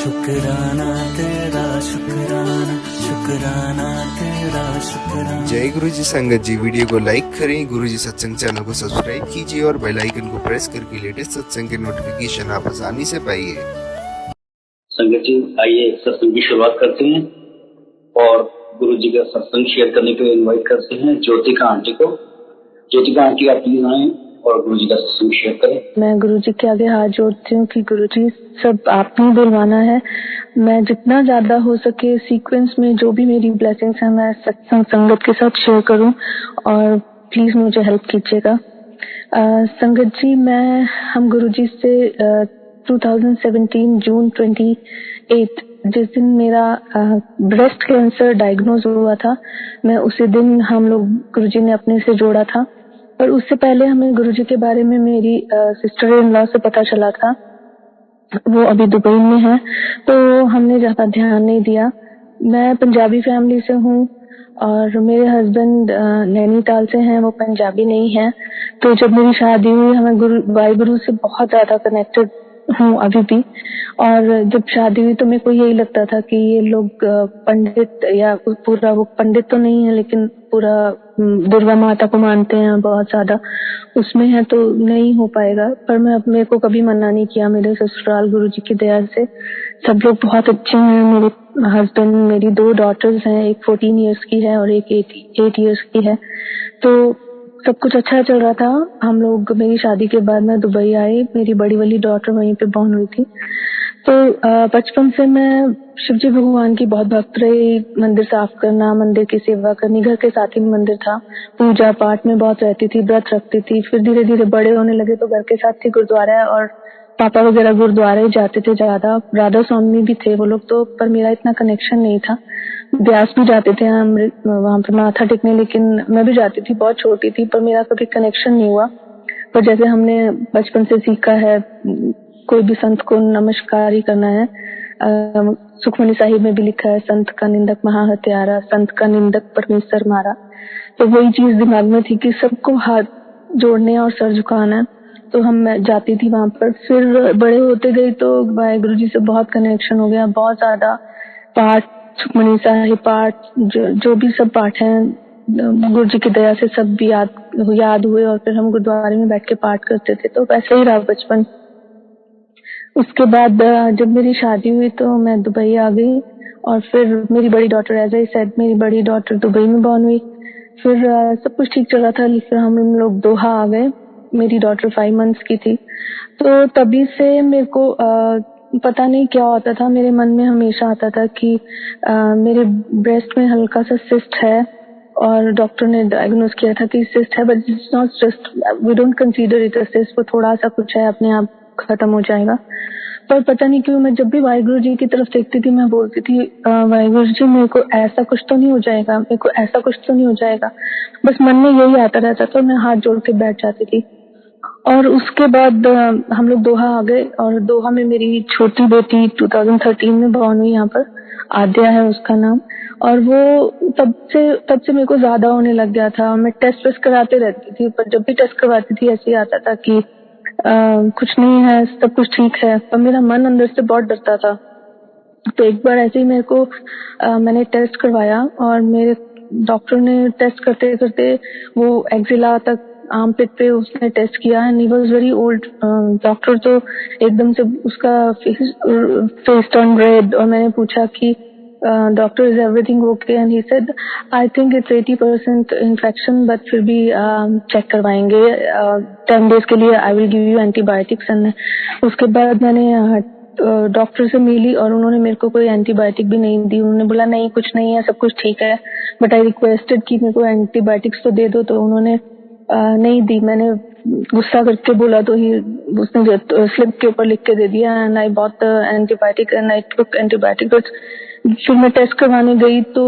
शुक्राना तेरा शुक्राना, शुक्राना तेरा शुक्राना। जय गुरु जी संगत जी, वीडियो को लाइक करें, गुरु जी सत्संग चैनल को सब्सक्राइब कीजिए और बेल आइकन को प्रेस करके लेटेस्ट सत्संग के नोटिफिकेशन आप आसानी से पाइए। संगत जी, आइए सत्संग की शुरुआत करते हैं और गुरु जी का सत्संग शेयर करने के लिए इनवाइट करते हैं ज्योतिका आंटी को। ज्योतिका आंटी, आप प्लीज आए और गुरु जी का सत्संग शेयर करें। मैं गुरु जी के आगे हाथ जोड़ती हूँ कि गुरु जी सब आपने बुलवाना है। मैं जितना ज्यादा हो सके सीक्वेंस में जो भी मेरी ब्लेसिंग्स हैं मैं सत्संग संगत के साथ शेयर करूँ और प्लीज मुझे हेल्प कीजिएगा। संगत जी, हम गुरु जी से 2017 जून 28 जिस दिन मेरा ब्रेस्ट कैंसर डायग्नोज हुआ था, मैं उसी दिन हम लोग गुरु जी ने अपने से जोड़ा था। पर उससे पहले हमें गुरुजी के बारे में मेरी सिस्टर इन लॉ से पता चला था। वो अभी दुबई में है तो हमने ज्यादा ध्यान नहीं दिया। मैं पंजाबी फैमिली से हूँ और मेरे हस्बैंड नैनीताल से हैं, वो पंजाबी नहीं है। तो जब मेरी शादी हुई, हमें वाहिगुरु से बहुत ज्यादा कनेक्टेड हूँ अभी भी। और जब शादी हुई तो मेरे को यही लगता था कि ये लोग पंडित या पूरा, वो पंडित तो नहीं है लेकिन पूरा दुर्गा माता को मानते हैं बहुत ज्यादा, उसमें है तो नहीं हो पाएगा। पर मेरे को कभी मना नहीं किया। मेरे ससुराल गुरु जी की दया से सब लोग बहुत अच्छे हैं। मेरे हस्बैंड, मेरी 2 डॉटर्स हैं, एक 14 इयर्स की है और एक 8 इयर्स की है। तो सब कुछ अच्छा चल रहा था। हम लोग, मेरी शादी के बाद मैं दुबई आई, मेरी बड़ी वाली डॉटर वहीं पे बॉर्न हुई थी। तो बचपन से मैं शिवजी भगवान की बहुत भक्त रही। मंदिर साफ करना, मंदिर की सेवा करनी, घर के साथ ही मंदिर था, पूजा पाठ में बहुत रहती थी, व्रत रखती थी। फिर धीरे धीरे बड़े होने लगे तो घर के साथ ही गुरुद्वारा, और पापा वगैरह गुरुद्वारे जाते थे ज्यादा। राधा स्वामी भी थे वो लोग तो, पर मेरा इतना कनेक्शन नहीं था। ब्यास भी जाते थे हम वहां पर माथा टेकने, लेकिन मैं भी जाती थी, बहुत छोटी थी, पर मेरा कभी कनेक्शन नहीं हुआ। पर जैसे हमने बचपन से सीखा है, कोई भी संत को नमस्कार ही करना है। सुखमनी साहिब में भी लिखा है, संत का निंदक महा हत्यारा, संत का निंदक परमेश्वर मारा। तो वही चीज दिमाग में थी कि सबको हाथ जोड़ने और सर झुकाना है। तो मैं जाती थी वहां पर। फिर बड़े होते गई तो वाहिगुरु जी से बहुत कनेक्शन हो गया, बहुत ज्यादा पाठ, सुखमनी साहिब पाठ, जो भी सब पाठ है गुरु जी की दया से सब भी याद हुए। और फिर हम गुरुद्वारे में बैठ के पाठ करते थे। तो वैसे ही रहा बचपन। उसके बाद जब मेरी शादी हुई तो मैं दुबई आ गई और फिर मेरी बड़ी डॉटर, एज आई सेड, मेरी बड़ी डॉटर दुबई में बॉर्न हुई। फिर सब कुछ ठीक चल रहा था, लेकिन हम लोग दोहा आ गए। मेरी डॉटर 5 मंथ्स की थी। तो तभी से मेरे को पता नहीं क्या होता था, मेरे मन में हमेशा आता था कि मेरे ब्रेस्ट में हल्का सा सिस्ट है और डॉक्टर ने डायग्नोज किया था कि सिस्ट है, but it's not cyst, we don't consider it a cyst, वो थोड़ा सा कुछ है, अपने आप खत्म हो जाएगा। पर पता नहीं क्यों मैं जब भी वाहिगुरु जी की तरफ देखती थी, मैं बोलती थी वाहिगुरु जी मेरे को ऐसा कुछ तो नहीं हो जाएगा, मेरे को ऐसा कुछ तो नहीं हो जाएगा। बस मन में यही आता रहता था, मैं हाथ जोड़ के बैठ जाती थी। और उसके बाद हम लोग दोहा आ गए और दोहा में मेरी छोटी बेटी 2013 में बॉर्न हुई, यहाँ पर आद्या है उसका नाम। और वो तब से मेरे को ज्यादा होने लग गया था। मैं टेस्ट कराते रहती थी, पर जब भी टेस्ट करवाती थी ऐसे ही आता था कि कुछ नहीं है, सब कुछ ठीक है, पर मेरा मन अंदर से बहुत डरता था। तो एक बार ऐसे ही मेरे को मैंने टेस्ट करवाया और मेरे डॉक्टर ने टेस्ट करते करते वो एक्जिला तक, आर्म पिट पे उसने टेस्ट किया and he was very old doctor. तो एकदम से उसका फेस टर्न रेड और मैंने पूछा कि doctor, is everything okay? And he said, I think it's 80% infection, but फिर भी चेक करवाएंगे 10 डेज के लिए, आई will give you antibiotics. And उसके बाद मैंने डॉक्टर से मिली और उन्होंने मेरे को कोई एंटीबायोटिक भी नहीं दी। उन्होंने बोला नहीं, कुछ नहीं है, सब कुछ ठीक है, बट आई रिक्वेस्टेड कि मेरे को एंटीबायोटिक्स तो दे दो, तो उन्होंने नहीं दी। मैंने गुस्सा करके बोला तो उसने स्लिप के ऊपर लिख के दे दिया and I bought antibiotic and I took antibiotic. फिर मैं टेस्ट करवाने गई तो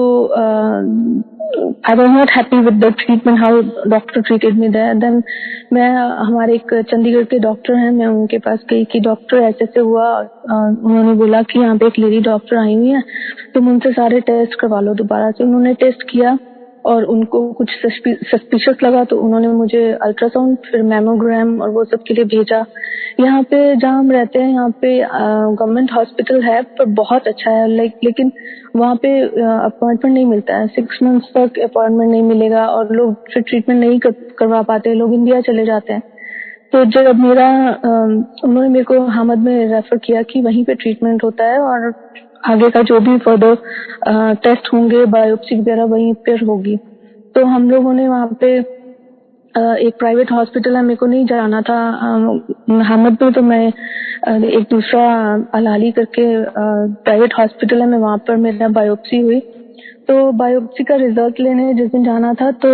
I was not happy with the treatment, how doctor treated me there. Then मैं, हमारे एक चंडीगढ़ के डॉक्टर हैं, मैं उनके पास गई कि डॉक्टर ऐसे ऐसे हुआ। उन्होंने बोला कि यहाँ पे एक लेडी डॉक्टर आई हुई है, तुम उनसे सारे टेस्ट करवा लो दोबारा से। उन्होंने टेस्ट किया और उनको कुछ सस्पिशियस लगा तो उन्होंने मुझे अल्ट्रासाउंड फिर मैमोग्राम और वो सब के लिए भेजा। यहाँ पे जहाँ हम रहते हैं यहाँ पे गवर्नमेंट हॉस्पिटल है पर बहुत अच्छा है लेकिन वहाँ पे अपॉइंटमेंट नहीं मिलता है। 6 मंथ्स तक अपॉइंटमेंट नहीं मिलेगा और लोग फिर ट्रीटमेंट नहीं करवा पाते, लोग इंडिया चले जाते हैं। तो जब मेरा उन्होंने मेरे को हामद में रेफर किया कि वहीं पे ट्रीटमेंट होता है और आगे का जो भी फर्दर टेस्ट होंगे, बायोप्सी वगैरह वहीं पर होगी। तो हम लोगों ने वहाँ पे एक प्राइवेट हॉस्पिटल है, मेरे को नहीं जाना था हामद में, तो मैं एक दूसरा अलाली करके प्राइवेट हॉस्पिटल है, मैं वहाँ पर मेरा बायोप्सी हुई। तो बायोप्सी का रिजल्ट लेने जिस दिन जाना था तो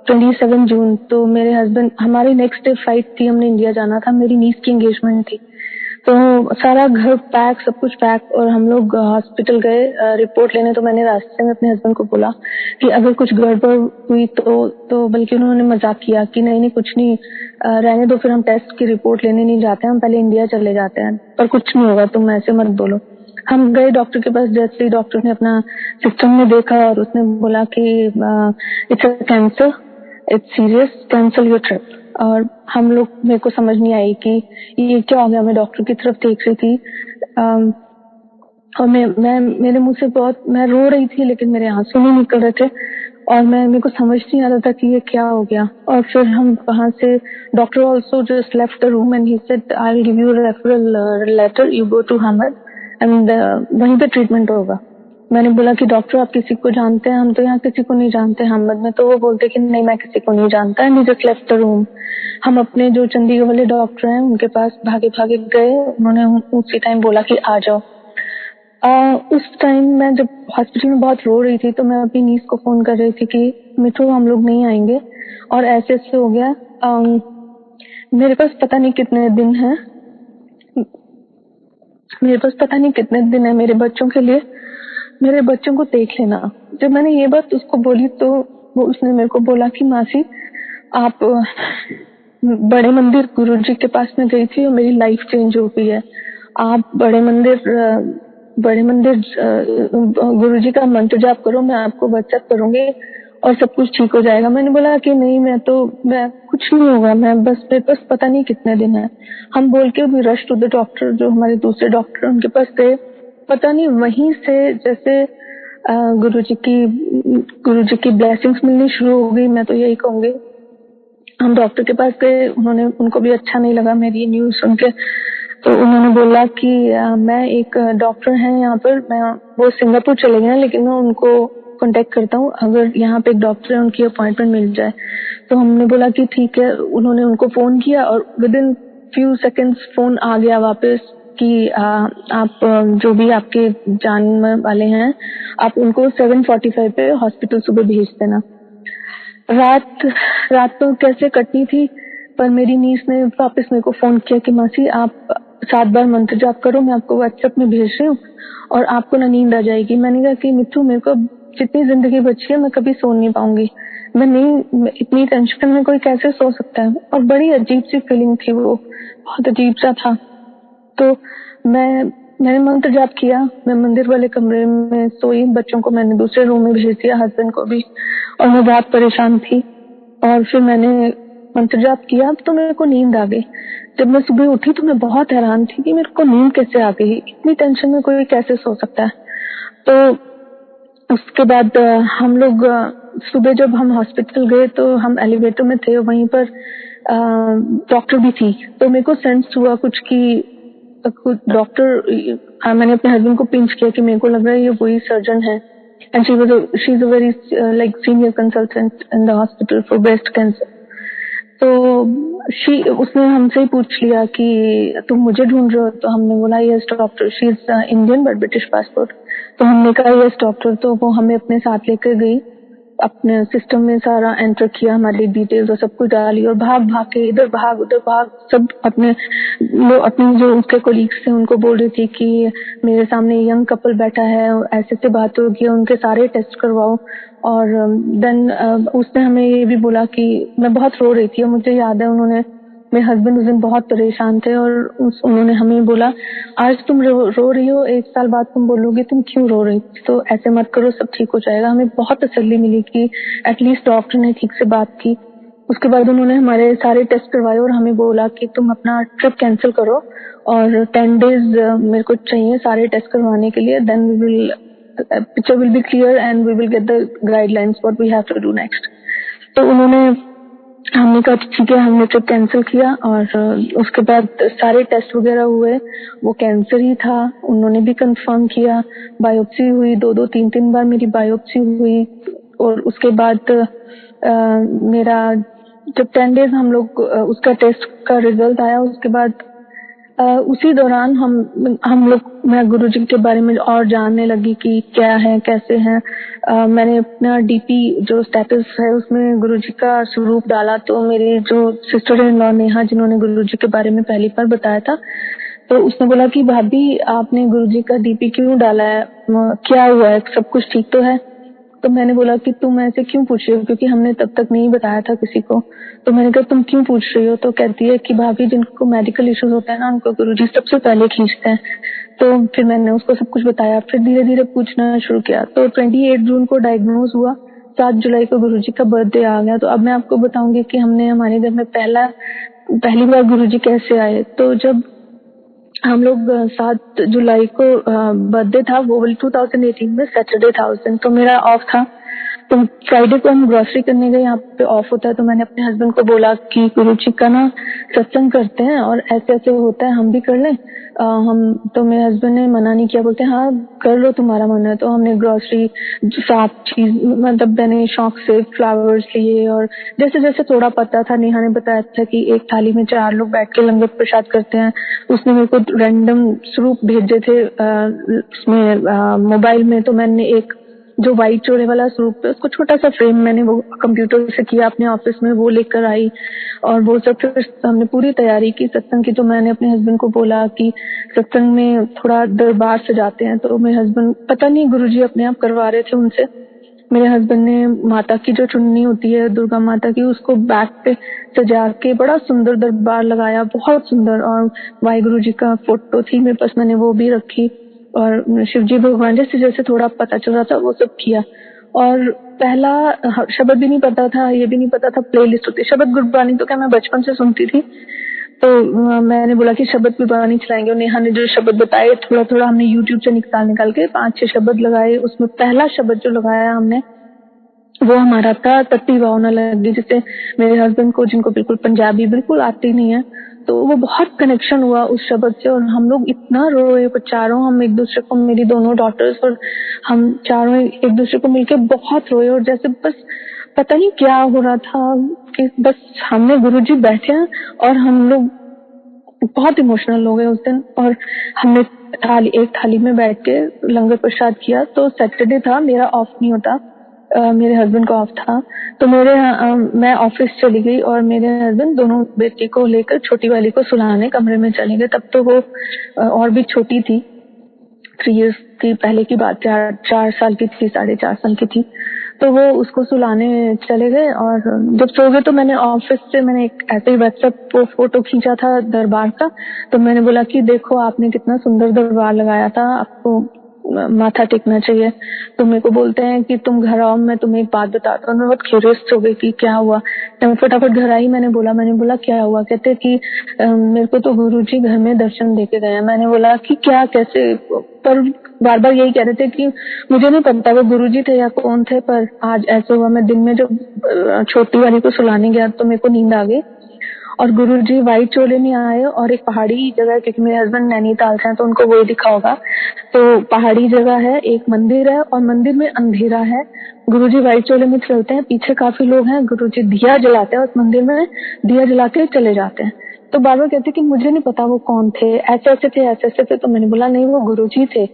27 जून, तो मेरे हस्बैंड, हमारी नेक्स्ट डे फ्लाइट थी, हमने इंडिया जाना था, मेरी नीस की एंगेजमेंट थी। तो सारा घर पैक, सब कुछ पैक, और हम लोग हॉस्पिटल गए रिपोर्ट लेने। तो मैंने रास्ते में अपने हस्बैंड को बोला कि अगर कुछ गड़बड़ हुई तो बल्कि उन्होंने मजाक किया कि नहीं कुछ नहीं, रहने दो, फिर हम टेस्ट की रिपोर्ट लेने नहीं जाते, हम पहले इंडिया चले जाते हैं, पर कुछ नहीं होगा, तुम ऐसे मत बोलो। हम गए डॉक्टर के पास, जैसे ही डॉक्टर ने अपना सिस्टम में देखा और उसने बोला कि it's a cancer, it's serious, cancel your trip. और हम लोग, मेरे को समझ नहीं आई कि ये क्या हो गया। मैं डॉक्टर की तरफ देख रही थी और मैं मेरे मुंह से मैं रो रही थी, लेकिन मेरे आंसू नहीं निकल रहे थे और मेरे को समझ नहीं आ रहा था कि ये क्या हो गया। और फिर हम वहां से, doctor also just left the room and he said I will give you referral letter, you go to Hamad and वहीं पे ट्रीटमेंट होगा। मैंने बोला कि डॉक्टर आप किसी को जानते हैं? हम तो यहाँ किसी को नहीं जानते हामद में। तो वो बोलते कि नहीं, मैं किसी को नहीं जानता, and he just left the room. हम अपने जो चंडीगढ़ वाले डॉक्टर हैं उनके पास भागे भागे गए, उन्होंने उसी टाइम बोला कि आ जाओ। उस टाइम मैं जब हॉस्पिटल में बहुत रो रही थी तो मैं अपनी नीस को फोन कर रही थी कि मिठू हम लोग नहीं आएंगे, और ऐसे ऐसे हो गया। मेरे पास पता नहीं कितने दिन है, मेरे बच्चों के लिए, मेरे बच्चों को देख लेना। जब मैंने ये बात उसको बोली तो उसने मेरे को बोला कि मासी, आप बड़े मंदिर गुरुजी के पास में गई थी और मेरी लाइफ चेंज हो गई है। आप बड़े मंदिर गुरुजी का मंत्र जाप करो, मैं आपको व्हाट्सएप करूंगी और सब कुछ ठीक हो जाएगा। मैंने बोला कि नहीं, मैं कुछ नहीं होगा, मेरे पास पता नहीं कितने दिन है। हम बोल के we rush to the doctor, जो हमारे दूसरे डॉक्टर, उनके पास गए। पता नहीं वहीं से जैसे गुरुजी की ब्लेसिंग्स मिलनी शुरू हो गई, मैं तो यही कहूंगी। हम डॉक्टर के पास गए, उनको भी अच्छा नहीं लगा मेरी न्यूज सुन के। तो उन्होंने बोला कि मैं एक डॉक्टर है यहाँ पर, वो सिंगापुर चले गए, लेकिन मैं उनको कांटेक्ट करता हूँ, अगर यहाँ पे एक डॉक्टर है उनकी अपॉइंटमेंट मिल जाए। तो हमने बोला कि ठीक है। उन्होंने उनको फोन किया और within few seconds phone आ गया वापस कि आप जो भी आपके जानने वाले हैं, आप उनको 7:45 पे हॉस्पिटल सुबह भेज देना। रात तो कैसे कटनी थी, पर मेरी नीस ने वापस मेरे को फोन किया कि मासी आप 7 बार मंत्र जाप करो, मैं आपको व्हाट्सएप में भेज रही हूँ और आपको ना नींद आ जाएगी। मैंने कहा कि मिट्टू, मेरे को जितनी जिंदगी बची है मैं कभी सो नहीं पाऊंगी, इतनी टेंशन में कोई कैसे सो सकता है। और बड़ी अजीब सी फीलिंग थी, वो बहुत अजीब सा था। तो मैंने मंत्र जाप किया, मैं मंदिर वाले कमरे में सोई, बच्चों को मैंने दूसरे रूम में भेज दिया, हस्बैंड को भी, और मैं बहुत परेशान थी। और फिर मैंने मंत्र जाप किया तो मेरे को नींद आ गई। जब मैं सुबह उठी तो मैं बहुत हैरान थी कि मेरे को नींद कैसे आ गई, इतनी टेंशन में कोई कैसे सो सकता है। तो उसके बाद हम लोग सुबह जब हम हॉस्पिटल गए तो हम एलिवेटर में थे, वहीं पर डॉक्टर भी थी। तो मेरे को सेंस हुआ कुछ कि डॉक्टर, मैंने अपने हस्बैंड को पिंच किया कि मेरे को लग रहा है ये वही सर्जन है, and she is a very like senior consultant in the hospital for breast cancer. तो उसने हमसे ही पूछ लिया कि तुम मुझे ढूंढ रहे हो? तो हमने बोला yes doctor, she is Indian but British passport. तो हमने कहा यस डॉक्टर। तो वो हमें अपने साथ लेकर गई, अपने सिस्टम में सारा एंटर किया, हमारी डिटेल्स और सब कुछ डाली, और भाग भाग के इधर भाग उधर भाग, सब अपने जो उसके कोलीग्स थे उनको बोल रही थी कि मेरे सामने यंग कपल बैठा है, ऐसे से बात होगी, उनके सारे टेस्ट करवाओ। और देन उसने हमें ये भी बोला कि मैं बहुत रो रही थी और मुझे याद है उन्होंने मेरे हस्बैंड उस दिन बहुत परेशान थे और उन्होंने हमें बोला, आज तुम रो रही हो, 1 साल बाद तुम बोलोगी तुम क्यों रो रही, तो ऐसे मत करो, सब ठीक हो जाएगा। हमें बहुत तसल्ली मिली कि एटलीस्ट डॉक्टर ने ठीक से बात की। उसके बाद उन्होंने हमारे सारे टेस्ट करवाए और हमें बोला कि तुम अपना ट्रिप कैंसिल करो और 10 डेज मेरे को चाहिए सारे टेस्ट करवाने के लिए, then we will picture will be clear and we will get the guidelines what we have to do next. तो हमने कहा ठीक है, हमने ट्रिप कैंसिल किया और उसके बाद सारे टेस्ट वगैरह हुए, वो कैंसर ही था, उन्होंने भी कंफर्म किया। बायोप्सी हुई, 2-2 3-3 बार मेरी बायोप्सी हुई और उसके बाद मेरा जब 10 डेज हम लोग उसका टेस्ट का रिजल्ट आया, उसके बाद उसी दौरान हम लोग मैं गुरुजी के बारे में और जानने लगी कि क्या है कैसे है। मैंने अपना डीपी जो स्टेटस है उसमें गुरुजी का स्वरूप डाला, तो मेरी जो सिस्टर इन लॉ नेहा, जिन्होंने गुरुजी के बारे में पहली बार बताया था, तो उसने बोला कि भाभी आपने गुरुजी का डीपी क्यों डाला है, क्या हुआ है, सब कुछ ठीक तो है। तो मैंने बोला कि तुम ऐसे क्यों पूछ रही हो, क्योंकि हमने तब तक नहीं बताया था किसी को। तो मैंने कहा तुम क्यों पूछ रही हो, तो कहती है कि भाभी जिनको मेडिकल इश्यूज होते हैं ना, उनको गुरुजी सबसे पहले खींचते हैं। तो फिर मैंने उसको सब कुछ बताया, फिर धीरे धीरे पूछना शुरू किया। तो 28 जून को डायग्नोज हुआ, 7 जुलाई को गुरुजी का बर्थडे आ गया। तो अब मैं आपको बताऊंगी कि हमने हमारे घर में पहली बार गुरुजी कैसे आए। तो जब हम लोग 7 जुलाई को बर्थडे था, वो 2018 में सैटरडे था उस दिन, तो मेरा ऑफ था। तो फ्राइडे को हम ग्रोसरी करने गए, यहाँ पे ऑफ होता है। तो मैंने अपने हस्बैंड को बोला कि गुरुजी का ना सत्संग करते हैं और ऐसे ऐसे होता है, हम भी कर लें। तो मेरे हस्बैंड ने मना नहीं किया, बोलते हाँ कर लो तुम्हारा मन है। तो हमने ग्रोसरी 7 चीज, मतलब मैंने शौक से फ्लावर्स लिए और जैसे जैसे थोड़ा पता था, नेहा ने बताया था कि एक थाली में 4 लोग बैठ के लंगर प्रसाद करते हैं। उसने मेरे को रैंडम स्वरूप भेजे थे उसमें मोबाइल में। तो मैंने एक जो व्हाइट चोले वाला स्वरूप है, उसको छोटा सा फ्रेम मैंने वो कंप्यूटर से किया अपने ऑफिस में, वो लेकर आई और वो सब। फिर हमने पूरी तैयारी की सत्संग की। तो मैंने अपने हस्बैंड को बोला कि सत्संग में थोड़ा दरबार सजाते हैं। तो मेरे हस्बैंड, पता नहीं गुरुजी अपने आप करवा रहे थे उनसे। मेरे हस्बैंड ने माता की जो चुन्नी होती है दुर्गा माता की, उसको बैक पे सजा के बड़ा सुंदर दरबार लगाया, बहुत सुंदर। और वाहिगुरु जी का फोटो थी मेरे पास, मैंने वो भी रखी और शिवजी भगवान जैसे जैसे थोड़ा पता चल रहा था वो सब किया। और पहला शब्द भी नहीं पता था, ये भी नहीं पता था प्लेलिस्ट होती है शब्द गुरबानी, तो क्या मैं बचपन से सुनती थी। तो मैंने बोला कि शब्द गुरबानी चलाएंगे, और नेहा ने जो शब्द बताए थोड़ा थोड़ा हमने यूट्यूब से निकाल के 5-6 शब्द लगाए। उसमें पहला शब्द जो लगाया हमने वो हमारा था तत्ती वाव न लगी, जिससे मेरे हस्बैंड को, जिनको बिल्कुल पंजाबी बिल्कुल आती नहीं है, तो वो बहुत कनेक्शन हुआ उस शब्द से। और हम लोग इतना रोए चारों, हम एक दूसरे को, मेरी दोनों डॉटर्स और हम चारों एक दूसरे को मिलके बहुत रोए। और जैसे बस पता नहीं क्या हो रहा था कि बस हमने गुरुजी बैठे हैं और हम लोग बहुत इमोशनल हो गए उस दिन। और हमने एक थाली में बैठ के लंगर प्रसाद किया। तो सैटरडे था, मेरा ऑफ नहीं होता, मेरे हस्बैंड को ऑफ था। तो मैं ऑफिस चली गई और मेरे हस्बैंड दोनों बेटी को लेकर छोटी वाली को सुलाने कमरे में चले गए। तब तो वो और भी छोटी थी, 3 इयर्स की पहले की बात, 4 साल की थी, 4.5 साल की थी। तो वो उसको सुलाने चले गए और जब सो गए तो मैंने ऑफिस से एक ऐसे ही व्हाट्सएप पे फोटो खींचा था दरबार का। तो मैंने बोला कि देखो आपने कितना सुंदर दरबार लगाया था, आपको माथा टेकना चाहिए। तो मेरे को बोलते हैं कि तुम घर आओ, मैं तुम्हें एक बात बताता हूँ। मैं बहुत क्यूरियस हो गई कि क्या हुआ। तो मैं फटाफट घर आई, मैंने बोला क्या हुआ। कहते कि मेरे को तो गुरुजी घर में दर्शन देके गए हैं। मैंने बोला कि क्या, कैसे, पर बार बार यही कह रहे थे कि मुझे नहीं पता वो गुरुजी थे या कौन थे, पर आज ऐसे हुआ। मैं दिन में जब छोटी वाली को सुलाने गया तो मेरे को नींद आ गई और गुरुजी व्हाइट चोले में आए और एक पहाड़ी जगह, क्योंकि मेरे हस्बैंड नैनीताल से हैं तो उनको वही दिखा होगा। तो पहाड़ी जगह है, एक मंदिर है और मंदिर में अंधेरा है। गुरुजी व्हाइट चोले में चलते हैं, पीछे काफी लोग हैं, गुरुजी दिया जलाते हैं, उस मंदिर में दिया जला के चले जाते हैं। तो बार बार कहते कि मुझे नहीं पता वो कौन थे, ऐसे ऐसे थे। तो मैंने बोला नहीं वो गुरुजी थे।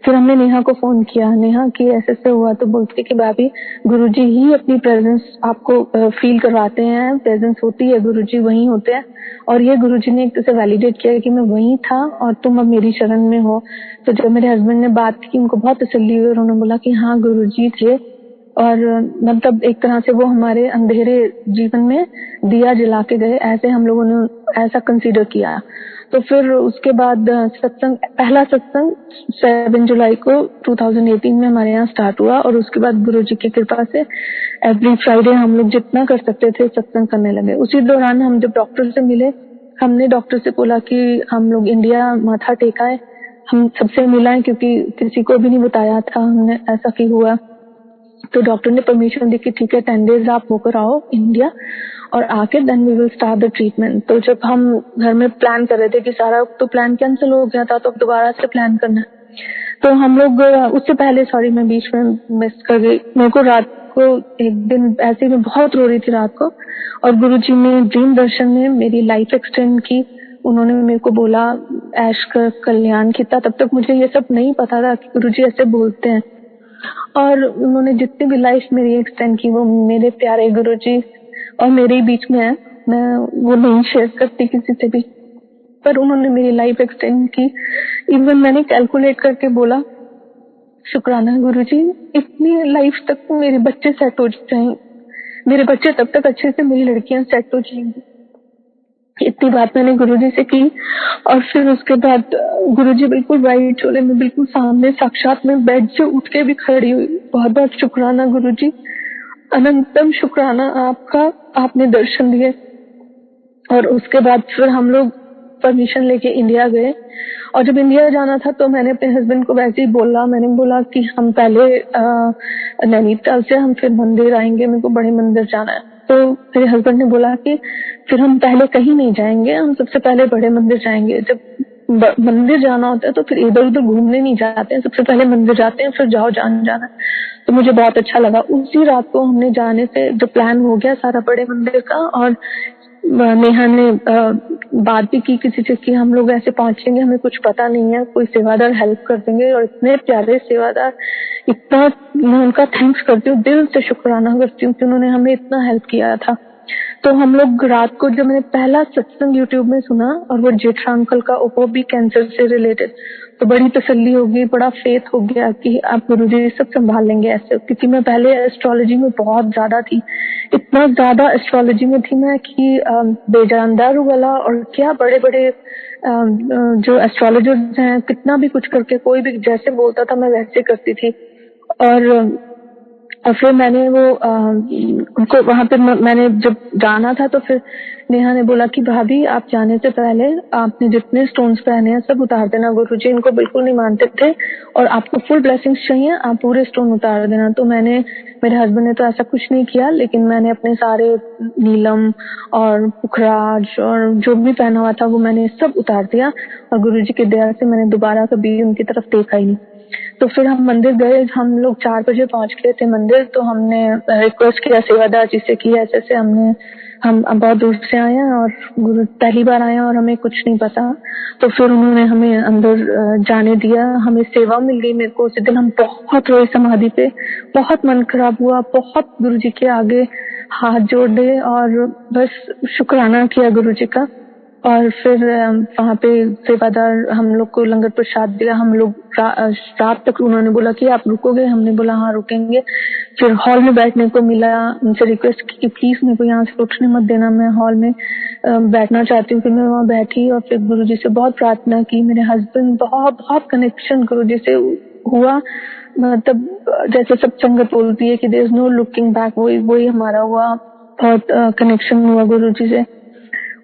फिर हमने नेहा को फोन किया, नेहा कि ऐसे हुआ। तो बोलती कि भाभी गुरुजी ही अपनी प्रेजेंस आपको फील करवाते हैं, प्रेजेंस होती है, गुरुजी वहीं होते हैं। और ये गुरुजी ने एक तरह से वैलिडेट किया कि मैं वहीं था और तुम अब मेरी शरण में हो। तो जब मेरे हस्बैंड ने बात की, उनको बहुत तसल्ली हुई और उन्होंने बोला कि हाँ गुरुजी थे और मतलब एक तरह से वो हमारे अंधेरे जीवन में दिया जला के गए, ऐसे हम लोगों ने ऐसा कंसीडर किया। तो फिर उसके बाद पहला सत्संग 7 जुलाई को 2018 में हमारे यहाँ स्टार्ट हुआ, और उसके बाद गुरु जी की कृपा से एवरी फ्राइडे हम लोग जितना कर सकते थे सत्संग करने लगे। उसी दौरान हम जब डॉक्टर से मिले, हमने डॉक्टर से बोला कि हम लोग इंडिया माथा टेका है, हम सबसे मिलाएं, क्योंकि किसी को भी नहीं बताया था हमने ऐसा कि हुआ। तो डॉक्टर ने परमिशन दी कि ठीक है 10 डेज आप होकर आओ इंडिया, और आके then we will start the treatment. तो जब हम घर में प्लान कर रहे थे कि सारा तो प्लान कैंसिल हो गया था, तो अब दोबारा से प्लान करना, तो हम लोग उससे पहले, सॉरी मैं बीच में मिस कर गई, मेरे को रात को एक दिन ऐसे में बहुत रो रही थी रात को, और गुरुजी ने ड्रीम दर्शन में मेरी लाइफ एक्सटेंड की। उन्होंने मेरे को बोला ऐश का कल्याण किया। तब तक मुझे ये सब नहीं पता था कि गुरुजी ऐसे बोलते हैं, और उन्होंने जितनी भी लाइफ मेरी एक्सटेंड की वो मेरे प्यारे गुरुजी और मेरे बीच में है, मैं वो नहीं शेयर करती किसी से भी, पर उन्होंने मेरी लाइफ एक्सटेंड की। इवन मैंने कैलकुलेट करके बोला शुक्राना गुरुजी, इतनी लाइफ तक मेरे बच्चे सेट हो जाएंगे, मेरे बच्चे तब तक अच्छे से, मेरी लड़कियां सेट हो जाएंगी। इतनी बात मैंने गुरुजी से की। और फिर उसके बाद गुरुजी बिल्कुल वाइट चोले में बिल्कुल सामने साक्षात में बेड से उठ के भी खड़ी हुई। बहुत बहुत शुक्राना गुरुजी, अनंतम शुक्राना आपका, आपने दर्शन दिए। और उसके बाद फिर हम लोग परमिशन लेके इंडिया गए, और जब इंडिया जाना था तो मैंने अपने हस्बैंड को वैसे ही बोला, मैंने बोला कि हम पहले नैनीताल से हम फिर मंदिर आएंगे, मेरे को बड़े मंदिर जाना है। तो मेरे हस्बैंड ने बोला कि फिर हम पहले कहीं नहीं जाएंगे, हम सबसे पहले बड़े मंदिर जाएंगे। जब मंदिर जाना होता है तो फिर इधर उधर घूमने नहीं जाते हैं, सबसे पहले मंदिर जाते हैं, फिर जाओ जाना। तो मुझे बहुत अच्छा लगा। उसी रात को हमने जाने से जो प्लान हो गया सारा बड़े मंदिर का, और नेहा ने बात भी की किसी से कि हम लोग ऐसे पहुंचेंगे, हमें कुछ पता नहीं है, कोई सेवादार हेल्प कर देंगे। और इतने प्यारे सेवादार, इतना मैं उनका थैंक्स करती हूँ, दिल से शुक्राना करती हूँ कि उन्होंने हमें इतना हेल्प किया था। तो हम लोग रात को जब मैंने पहला सत्संग यूट्यूब में सुना, और वो जेठा अंकल का, वो भी कैंसर से रिलेटेड, तो बड़ी तसल्ली हो गई, बड़ा फेथ हो गया कि आप गुरुजी सब संभाल लेंगे ऐसे। क्योंकि मैं पहले एस्ट्रोलॉजी में बहुत ज्यादा थी, इतना ज्यादा एस्ट्रोलॉजी में थी मैं कि बेजानदार वाला, और क्या बड़े बड़े जो एस्ट्रोलॉजर्स हैं, कितना भी कुछ करके कोई भी जैसे बोलता था मैं वैसे करती थी। और फिर मैंने वो उनको वहां पे मैंने जब जाना था, तो फिर नेहा ने बोला कि भाभी आप जाने से पहले आपने जितने स्टोन्स पहने हैं सब उतार देना, गुरुजी इनको बिल्कुल नहीं मानते थे, और आपको फुल ब्लेसिंग्स चाहिए, आप पूरे स्टोन उतार देना। तो मेरे हस्बैंड ने तो ऐसा कुछ नहीं किया, लेकिन मैंने अपने सारे नीलम और पुखराज और जो भी पहना हुआ था वो मैंने सब उतार दिया, और गुरुजी की दया से मैंने दोबारा कभी उनकी तरफ देखा ही नहीं। तो फिर हम मंदिर गए, हम लोग 4 बजे पहुंच गए थे मंदिर। तो हमने रिक्वेस्ट किया सेवादार जी से कि ऐसे हम बहुत दूर से आए हैं और गुरु पहली बार आए हैं और हमें कुछ नहीं पता। तो फिर उन्होंने हमें अंदर जाने दिया, हमें सेवा मिल गई। मेरे को उस दिन हम बहुत रोए समाधि पे, बहुत मन खराब हुआ, बहुत गुरु जी के आगे हाथ जोड़े और बस शुक्राना किया गुरु जी का। और फिर वहाँ पे सेवादार हम लोग को लंगर प्रसाद दिया। हम लोग रात तक, उन्होंने बोला कि आप रुकोगे, हमने बोला हाँ रुकेंगे। फिर हॉल में बैठने को मिला, उनसे रिक्वेस्ट की कि प्लीज मेरे को यहाँ से उठने मत देना, मैं हॉल में बैठना चाहती हूँ। फिर मैं वहाँ बैठी और फिर गुरुजी से बहुत प्रार्थना की। मेरे हस्बैंड बहुत कनेक्शन गुरुजी से हुआ, मतलब जैसे सब संगत बोलती है कि there is no looking back, वही हमारा हुआ, बहुत कनेक्शन हुआ गुरुजी से।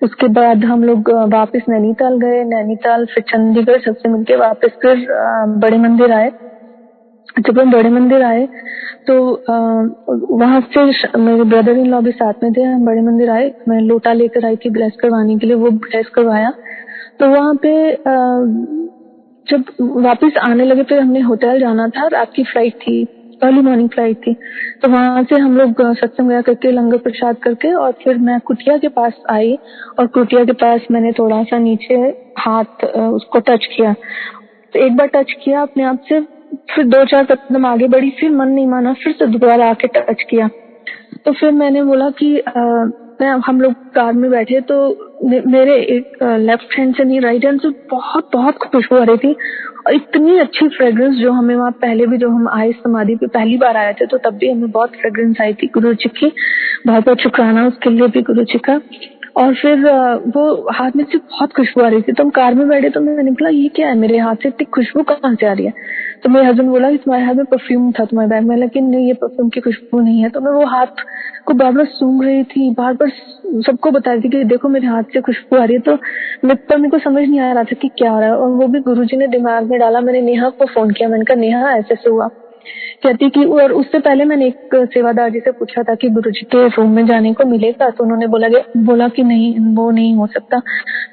उसके बाद हम लोग वापस नैनीताल गए, नैनीताल फिर चंडीगढ़, सबसे मिलके वापस फिर बड़े मंदिर आए। जब हम बड़े मंदिर आए तो वहां से मेरे ब्रदर इन लॉ भी साथ में थे। हम बड़े मंदिर आए, मैं लोटा लेकर आई थी ब्लेस करवाने के लिए, वो ब्लेस करवाया। तो वहां पे जब वापस आने लगे फिर हमने होटल जाना था, रात की फ्लाइट थी, अर्ली मॉर्निंग फ्लाइट थी। तो वहां से हम लोग सत्संग वगैरह करके लंगर प्रसाद करके और फिर मैं कुटिया के पास आई और कुटिया के पास मैंने थोड़ा सा नीचे हाथ उसको टच किया। तो एक बार टच किया अपने आप से, फिर 2-4 कदम आगे बढ़ी, फिर मन नहीं माना, फिर से दोबारा आके टच किया। तो फिर मैंने बोला कि हम लोग कार में बैठे तो मेरे एक लेफ्ट हैंड से नहीं राइट हैंड से बहुत बहुत खुशबू आ रही थी और इतनी अच्छी फ्रेग्रेंस जो हमें वहाँ पहले भी, जो हम आए समाधि पे पहली बार आए थे तो तब भी हमें बहुत फ्रेग्रेंस आई थी गुरु जी की। बहुत बहुत शुक्राना उसके लिए भी गुरु जी का। और फिर वो हाथ में से बहुत खुशबू आ रही थी तो हम कार में बैठे तो मैंने बोला ये क्या है, मेरे हाथ से इतनी खुशबू कहाँ से आ रही है। तो मेरे हस्बैंड बोला कि तुम्हारे हाथ में परफ्यूम था तुम्हारे बैग में, लेकिन नहीं ये परफ्यूम की खुशबू नहीं है। तो मैं वो हाथ को बार बार सूंघ रही थी, बार बार सबको बता रही थी कि देखो मेरे हाथ से खुशबू आ रही है। तो मेरे को समझ नहीं आ रहा था कि क्या हो रहा है। और वो भी गुरुजी ने दिमाग में डाला। मैंने नेहा को फोन किया, मैंने कहा नेहा ऐसे से हुआ। कहती कि, और उससे पहले मैंने एक सेवादार जी से पूछा था कि गुरुजी के रूम में जाने को मिलेगा, तो उन्होंने बोला कि नहीं वो नहीं हो सकता।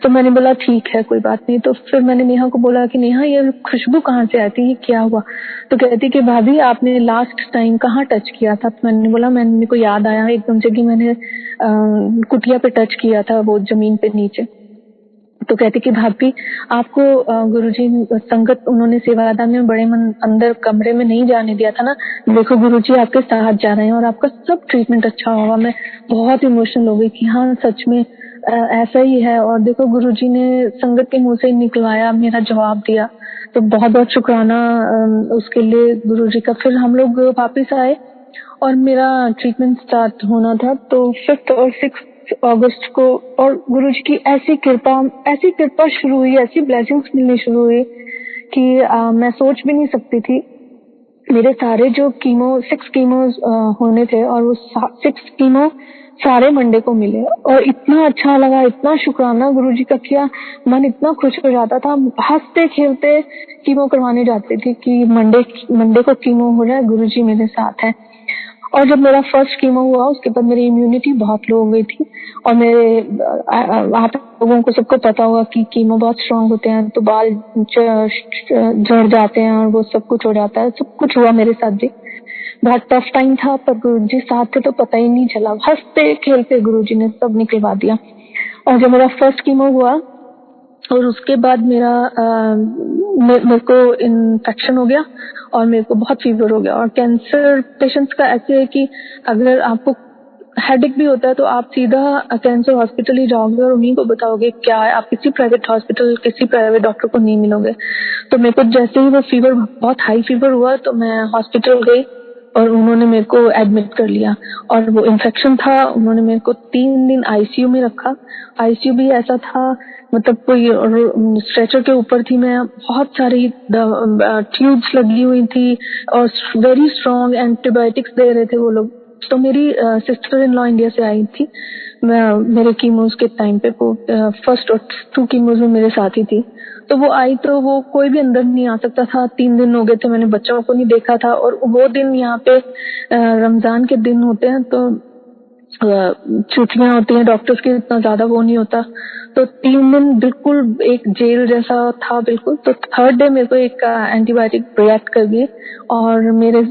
तो मैंने बोला ठीक है कोई बात नहीं। तो फिर मैंने नेहा को बोला कि नेहा ये खुशबू कहाँ से आती है, क्या हुआ। तो कहती कि भाभी आपने लास्ट टाइम कहाँ टच किया था। तो मैंने बोला मेरे को याद आया एकदम से कि मैंने कुटिया पे टच किया था, वो जमीन पे नीचे। तो कहती कि भाभी आपको गुरुजी संगत उन्होंने सेवादान में बड़े मन अंदर कमरे में नहीं जाने दिया था ना, देखो गुरुजी आपके साथ जा रहे हैं और आपका सब ट्रीटमेंट अच्छा होगा। मैं बहुत इमोशनल हो गई कि हाँ सच में ऐसा ही है। और देखो गुरुजी ने संगत के मुंह से निकलवाया, मेरा जवाब दिया। तो बहुत बहुत शुक्राना उसके लिए गुरुजी का। फिर हम लोग वापिस आए और मेरा ट्रीटमेंट स्टार्ट होना था तो 5 और 6 अगस्त को। और गुरुजी की ऐसी कृपा शुरू हुई, ऐसी ब्लेसिंग्स मिलनी शुरू हुई कि मैं सोच भी नहीं सकती थी। मेरे सारे जो 6 कीमोज होने थे और वो 6 कीमो सारे मंडे को मिले और इतना अच्छा लगा, इतना शुक्राना गुरुजी का किया, मन इतना खुश हो जाता था। हंसते खेलते कीमो करवाने जाते थे कि मंडे को कीमो हो जाए, गुरुजी मेरे साथ है। और जब मेरा फर्स्ट कीमो हुआ उसके बाद मेरी इम्यूनिटी बहुत लो हो गई थी और मेरे आप लोगों को सबको पता होगा कि कीमो बहुत स्ट्रांग होते हैं तो बाल झड़ जाते हैं और वो सब कुछ हो जाता है। सब कुछ हुआ मेरे साथ भी, बहुत टफ टाइम था पर गुरुजी साथ थे तो पता ही नहीं चला। हंसते खेलते गुरुजी ने सब निकलवा दिया। और जब मेरा फर्स्ट कीमो हुआ और उसके बाद मेरे को इन्फेक्शन हो गया और मेरे को बहुत फीवर हो गया। और कैंसर पेशेंट्स का ऐसे है कि अगर आपको हेडेक भी होता है तो आप सीधा कैंसर हॉस्पिटल ही जाओगे और उन्हीं को बताओगे क्या है, आप किसी प्राइवेट हॉस्पिटल किसी प्राइवेट डॉक्टर को नहीं मिलोगे। तो मेरे को जैसे ही वो फीवर, बहुत हाई फीवर हुआ तो मैं हॉस्पिटल गई और उन्होंने मेरे को एडमिट कर लिया। और वो इन्फेक्शन था, उन्होंने मेरे को 3 दिन आईसीयू में रखा। आईसीयू भी ऐसा था, मतलब कोई स्ट्रेचर के ऊपर थी मैं, बहुत सारी ट्यूब्स लगी हुई थी और वेरी स्ट्रॉन्ग एंटीबायोटिक्स दे रहे थे वो लोग। तो मेरी सिस्टर इन लॉ इंडिया से आई थी, मेरे कीमोज के टाइम पे वो फर्स्ट और 2 कीमोज में मेरे साथ ही थी। तो वो आई तो वो कोई भी अंदर नहीं आ सकता था। 3 दिन हो गए थे, मैंने बच्चों को नहीं देखा था। और वो दिन यहाँ पे रमजान के दिन होते हैं तो छुट्टियां होती हैं, डॉक्टर्स की इतना ज्यादा वो नहीं होता। तो 3 दिन बिल्कुल एक जेल जैसा था बिल्कुल। तो 3rd डे मेरे को एक एंटीबायोटिक रिएक्ट कर गई और मेरे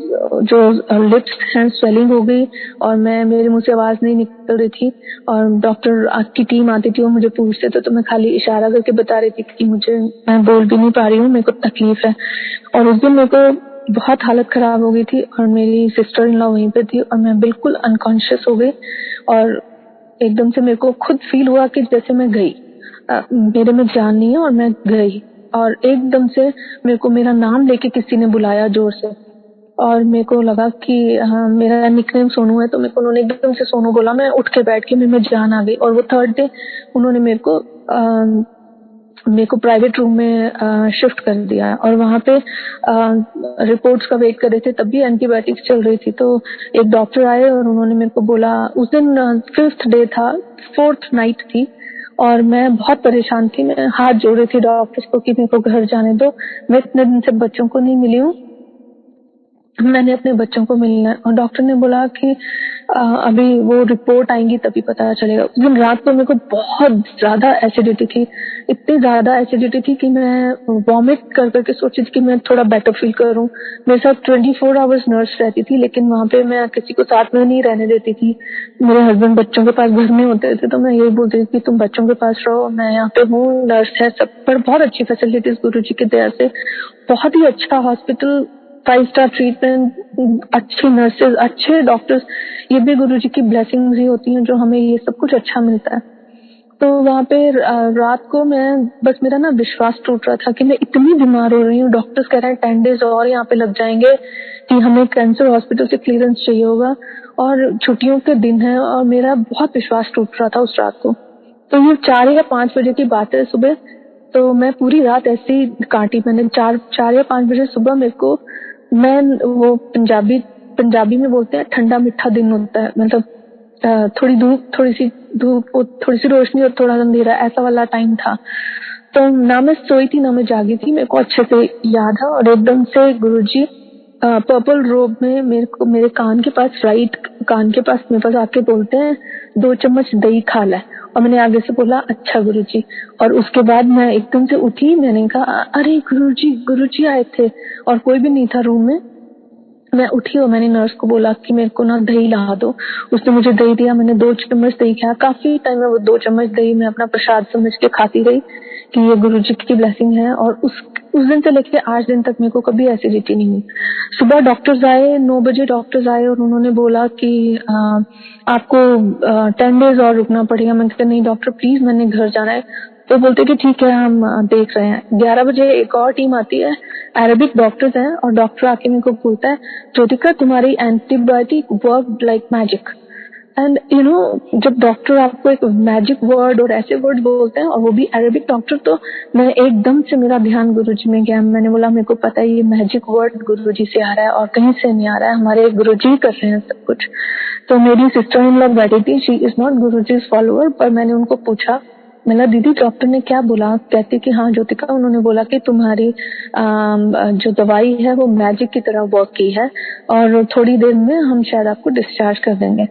जो लिप्स हैं स्वेलिंग हो गई और मेरे मुंह से आवाज नहीं निकल रही थी। और डॉक्टर की टीम आती थी, वो मुझे पूछते थे तो मैं खाली इशारा करके बता रही थी कि मैं बोल भी नहीं पा रही हूँ, मेरे को तकलीफ है। और उस दिन मेरे को बहुत हालत खराब हो गई थी और मेरी सिस्टर इन लॉ वहीं पे थी और मैं बिल्कुल अनकॉन्शियस हो गई। और एकदम से मेरे को खुद फील हुआ कि जैसे मैं गई, मेरे में जान नहीं है और मैं गई। और एकदम से मेरे को मेरा नाम लेके किसी ने बुलाया जोर से और मेरे को लगा कि मेरा निकनेम सोनू है। तो मेरे को उन्होंने एकदम से सोनू बोला, मैं उठ के बैठ के मेरे में जान आ गई। और वो 3rd डे उन्होंने मेरे को प्राइवेट रूम में शिफ्ट कर दिया और वहाँ पे रिपोर्ट्स का वेट कर रहे थे। तब भी एंटीबायोटिक्स चल रही थी। तो एक डॉक्टर आए और उन्होंने मेरे को बोला, उस दिन 5th डे था, 4th नाइट थी और मैं बहुत परेशान थी। मैं हाथ जोड़ रही थी डॉक्टर्स को कि मेरे को घर जाने दो, मैं इतने दिन से बच्चों को नहीं मिली हूँ, मैंने अपने बच्चों को मिलना है। और डॉक्टर ने बोला कि अभी वो रिपोर्ट आएंगी तभी पता चलेगा। उस दिन रात को मेरे को बहुत ज्यादा एसिडिटी थी, इतनी ज्यादा एसिडिटी थी कि मैं वॉमिट कर करके सोची थी कि मैं थोड़ा बेटर फील करूं। मेरे साथ 24 आवर्स नर्स रहती थी, लेकिन वहां पे मैं किसी को साथ में नहीं रहने देती थी। मेरे हस्बैंड बच्चों के पास घर में होते थे तो मैं यही बोलती थी कि तुम बच्चों के पास रहो, मैं यहाँ पे हूँ, नर्स है सब। पर बहुत अच्छी फैसिलिटीज गुरुजी की दया से, बहुत ही अच्छा हॉस्पिटल, 5 स्टार ट्रीटमेंट, अच्छे नर्सेज, अच्छे डॉक्टर्स, ये भी गुरुजी की ब्लेसिंग्स ही होती हैं जो हमें ये सब कुछ अच्छा मिलता है। तो वहाँ पे रात को मैं बस मेरा ना विश्वास टूट रहा था कि मैं इतनी बीमार हो रही हूँ, डॉक्टर्स कह रहे हैं 10 डेज और यहाँ पे लग जाएंगे कि हमें कैंसर हॉस्पिटल से क्लियरेंस चाहिए होगा और छुट्टियों के दिन है, और मेरा बहुत विश्वास टूट रहा था उस रात को। तो ये 4 या 5 बजे की बात है सुबह। तो मैं पूरी रात ऐसे ही काटी मैंने। 4 या 5 बजे सुबह मेरे को, मैं वो पंजाबी में बोलते हैं ठंडा मीठा दिन होता है, मतलब थोड़ी सी रोशनी और थोड़ा अंधेरा, ऐसा वाला टाइम था। तो ना मैं सोई थी ना मैं जागी थी, मेरे को अच्छे से याद है। और एकदम से गुरुजी पर्पल रोब में मेरे कान के पास, राइट कान के पास मेरे पास आके बोलते हैं 2 चम्मच दही खा ले। और मैंने आगे से बोला अच्छा गुरुजी। और उसके बाद मैं एकदम से उठी, मैंने कहा अरे गुरुजी आए थे, और कोई भी नहीं था रूम में। मैं उठी और मैंने नर्स को बोला कि मेरे को ना दही ला दो। उसने मुझे दही दिया, मैंने 2 चम्मच दही खाया। काफी टाइम में वो 2 चम्मच दही मैं अपना प्रसाद समझ के खाती रही कि ये गुरुजी की ब्लेसिंग है। और उस दिन से लेके आज दिन तक मेरे को कभी एसिडिटी नहीं हुई। सुबह डॉक्टर्स आए, 9 बजे डॉक्टर्स आए और उन्होंने बोला कि आपको 10 डेज और रुकना पड़ेगा। मैंने कहा नहीं डॉक्टर प्लीज, मैंने घर जाना है। तो बोलते कि ठीक है हम देख रहे हैं। 11 बजे एक और टीम आती है, अरेबिक डॉक्टर्स हैं, और डॉक्टर आके मेरे को बोलता है ज्योतिका तुम्हारी antibiotic work like magic. And you know, जब डॉक्टर आपको एक मैजिक वर्ड और ऐसे वर्ड बोलते हैं और वो भी अरेबिक डॉक्टर, तो मैं एकदम से मेरा ध्यान गुरुजी में गया। मैंने बोला मेरे को पता है ये मैजिक वर्ड गुरुजी से आ रहा है और कहीं से नहीं आ रहा है, हमारे गुरुजी कर रहे हैं सब कुछ। तो मेरी सिस्टर इन लॉ बैठी थी, she is not Guruji's follower, पर मैंने उनको पूछा, मैंने दीदी डॉक्टर ने क्या बोला? कहती कि हाँ ज्योतिका, उन्होंने बोला कि तुम्हारी जो दवाई है वो मैजिक की तरह वर्क की है और थोड़ी देर में हम शायद आपको डिस्चार्ज कर देंगे।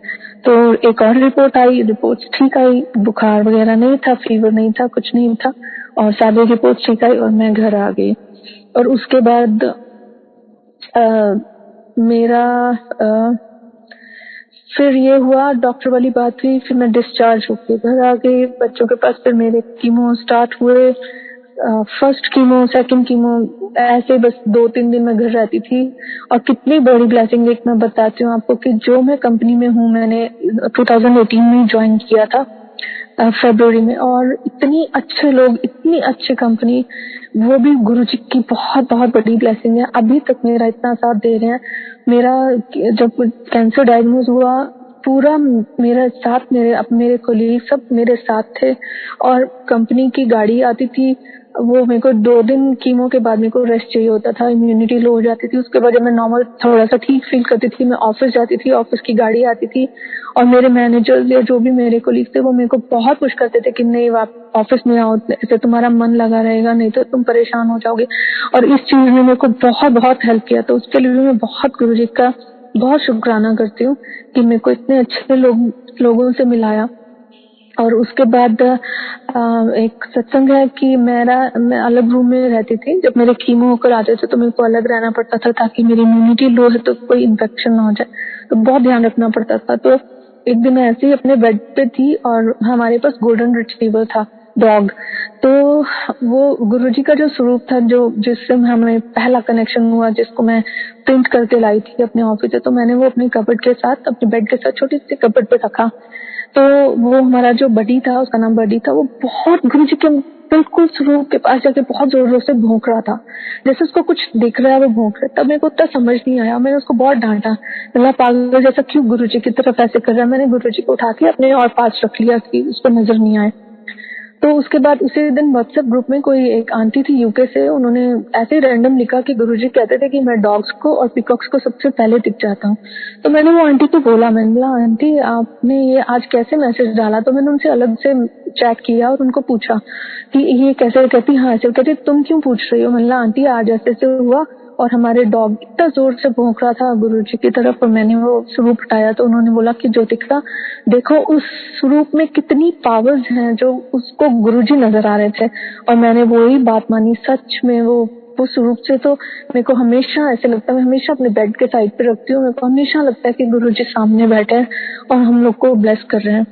तो एक और रिपोर्ट आई, रिपोर्ट ठीक आई, बुखार वगैरह नहीं था, फीवर नहीं था, कुछ नहीं था, और सारी रिपोर्ट ठीक आई और मैं घर आ गई। और उसके बाद मेरा फिर ये हुआ, डॉक्टर वाली बात हुई, फिर मैं डिस्चार्ज होके घर आ गई बच्चों के पास। फिर मेरे कीमो स्टार्ट हुए, फर्स्ट कीमो, सेकंड कीमो, ऐसे बस 2-3 दिन मैं घर रहती थी। और कितनी बड़ी ब्लेसिंग एक मैं बताती हूँ आपको कि जो मैं कंपनी में हूँ, मैंने 2018 में ज्वाइन किया था फरवरी में, और इतनी अच्छे लोग, इतनी अच्छी कंपनी, वो भी गुरुजी की बहुत बहुत बड़ी ब्लेसिंग है। अभी तक मेरा इतना साथ दे रहे हैं। मेरा जब कैंसर डायग्नोज हुआ, पूरा मेरे साथ, मेरे कोलीग सब मेरे साथ थे। और कंपनी की गाड़ी आती थी, वो मेरे को 2 दिन कीमो के बाद मेरे को रेस्ट चाहिए होता था, इम्यूनिटी लो हो जाती थी। उसके बाद जब मैं नॉर्मल थोड़ा सा ठीक फील करती थी, मैं ऑफिस जाती थी, ऑफिस की गाड़ी आती थी और मेरे मैनेजर्स या जो भी मेरे कोलीग थे वो मेरे को बहुत पुश करते थे कि नहीं आप ऑफिस में आओ, ऐसे तुम्हारा मन लगा रहेगा, नहीं तो तुम परेशान हो जाओगे। और इस चीज ने मेरे को बहुत बहुत हेल्प किया। तो उसके लिए भी मैं बहुत गुरुजी का बहुत शुक्राना करती हूँ कि मेरे को इतने अच्छे लोगों से मिलाया। और उसके बाद एक सत्संग है कि मैं अलग रूम में रहती थी। जब मेरे कीमो होकर आते थे तो मेरे को अलग रहना पड़ता था ताकि मेरी इम्यूनिटी लो है तो कोई इन्फेक्शन ना हो जाए, तो बहुत ध्यान रखना पड़ता था। तो एक दिन मैं ऐसे ही अपने बेड पे थी और हमारे पास गोल्डन रिट्रीवर था, डॉग। तो वो गुरुजी का जो स्वरूप था, जो जिससे हमें पहला कनेक्शन हुआ, जिसको मैं प्रिंट करके लाई थी अपने ऑफिस से, तो मैंने वो अपने कबर्ड के साथ, अपने बेड के साथ छोटी सी कबर्ड पे रखा। तो वो हमारा जो बडी था, उसका नाम बडी था, वो बहुत गुरुजी के बिल्कुल स्वरूप के पास जाके बहुत जोर जोर से भौंक रहा था, जैसे उसको कुछ दिख रहा है वो भौंक रहा है। तब मेरे को उतना समझ नहीं आया, मैंने उसको बहुत डांटा, बोला पागल जैसा क्यों गुरुजी की तरफ ऐसे कर रहा है। मैंने गुरुजी को उठा के अपने और पास रख लिया कि उसको नजर नहीं आए। तो उसके बाद उसी दिन व्हाट्सएप ग्रुप में कोई एक आंटी थी यूके से, उन्होंने ऐसे ही रैंडम लिखा कि गुरुजी कहते थे कि मैं डॉग्स को और पिकॉक्स को सबसे पहले दिख जाता हूँ। तो मैंने वो आंटी को बोला, मैंने बोला आंटी आपने ये आज कैसे मैसेज डाला? तो मैंने उनसे अलग से चैट किया और उनको पूछा कि ये कैसे? कहती हाँ ऐसे। कहती तुम क्यों पूछ रही हो? मैंने बोला आंटी आज ऐसे हुआ और हमारे डॉग इतना जोर से भौंक रहा था गुरुजी की तरफ और मैंने वो स्वरूप हटाया। तो उन्होंने बोला कि ज्योतिका देखो उस स्वरूप में कितनी पावर्स हैं जो उसको गुरुजी नजर आ रहे थे। और मैंने वही बात मानी, सच में वो स्वरूप से तो मेरे को हमेशा ऐसे लगता है, मैं हमेशा अपने बेड के साइड पे रखती हूँ, मेरे को हमेशा लगता है कि गुरुजी सामने बैठे हैं और हम लोग को ब्लेस कर रहे हैं।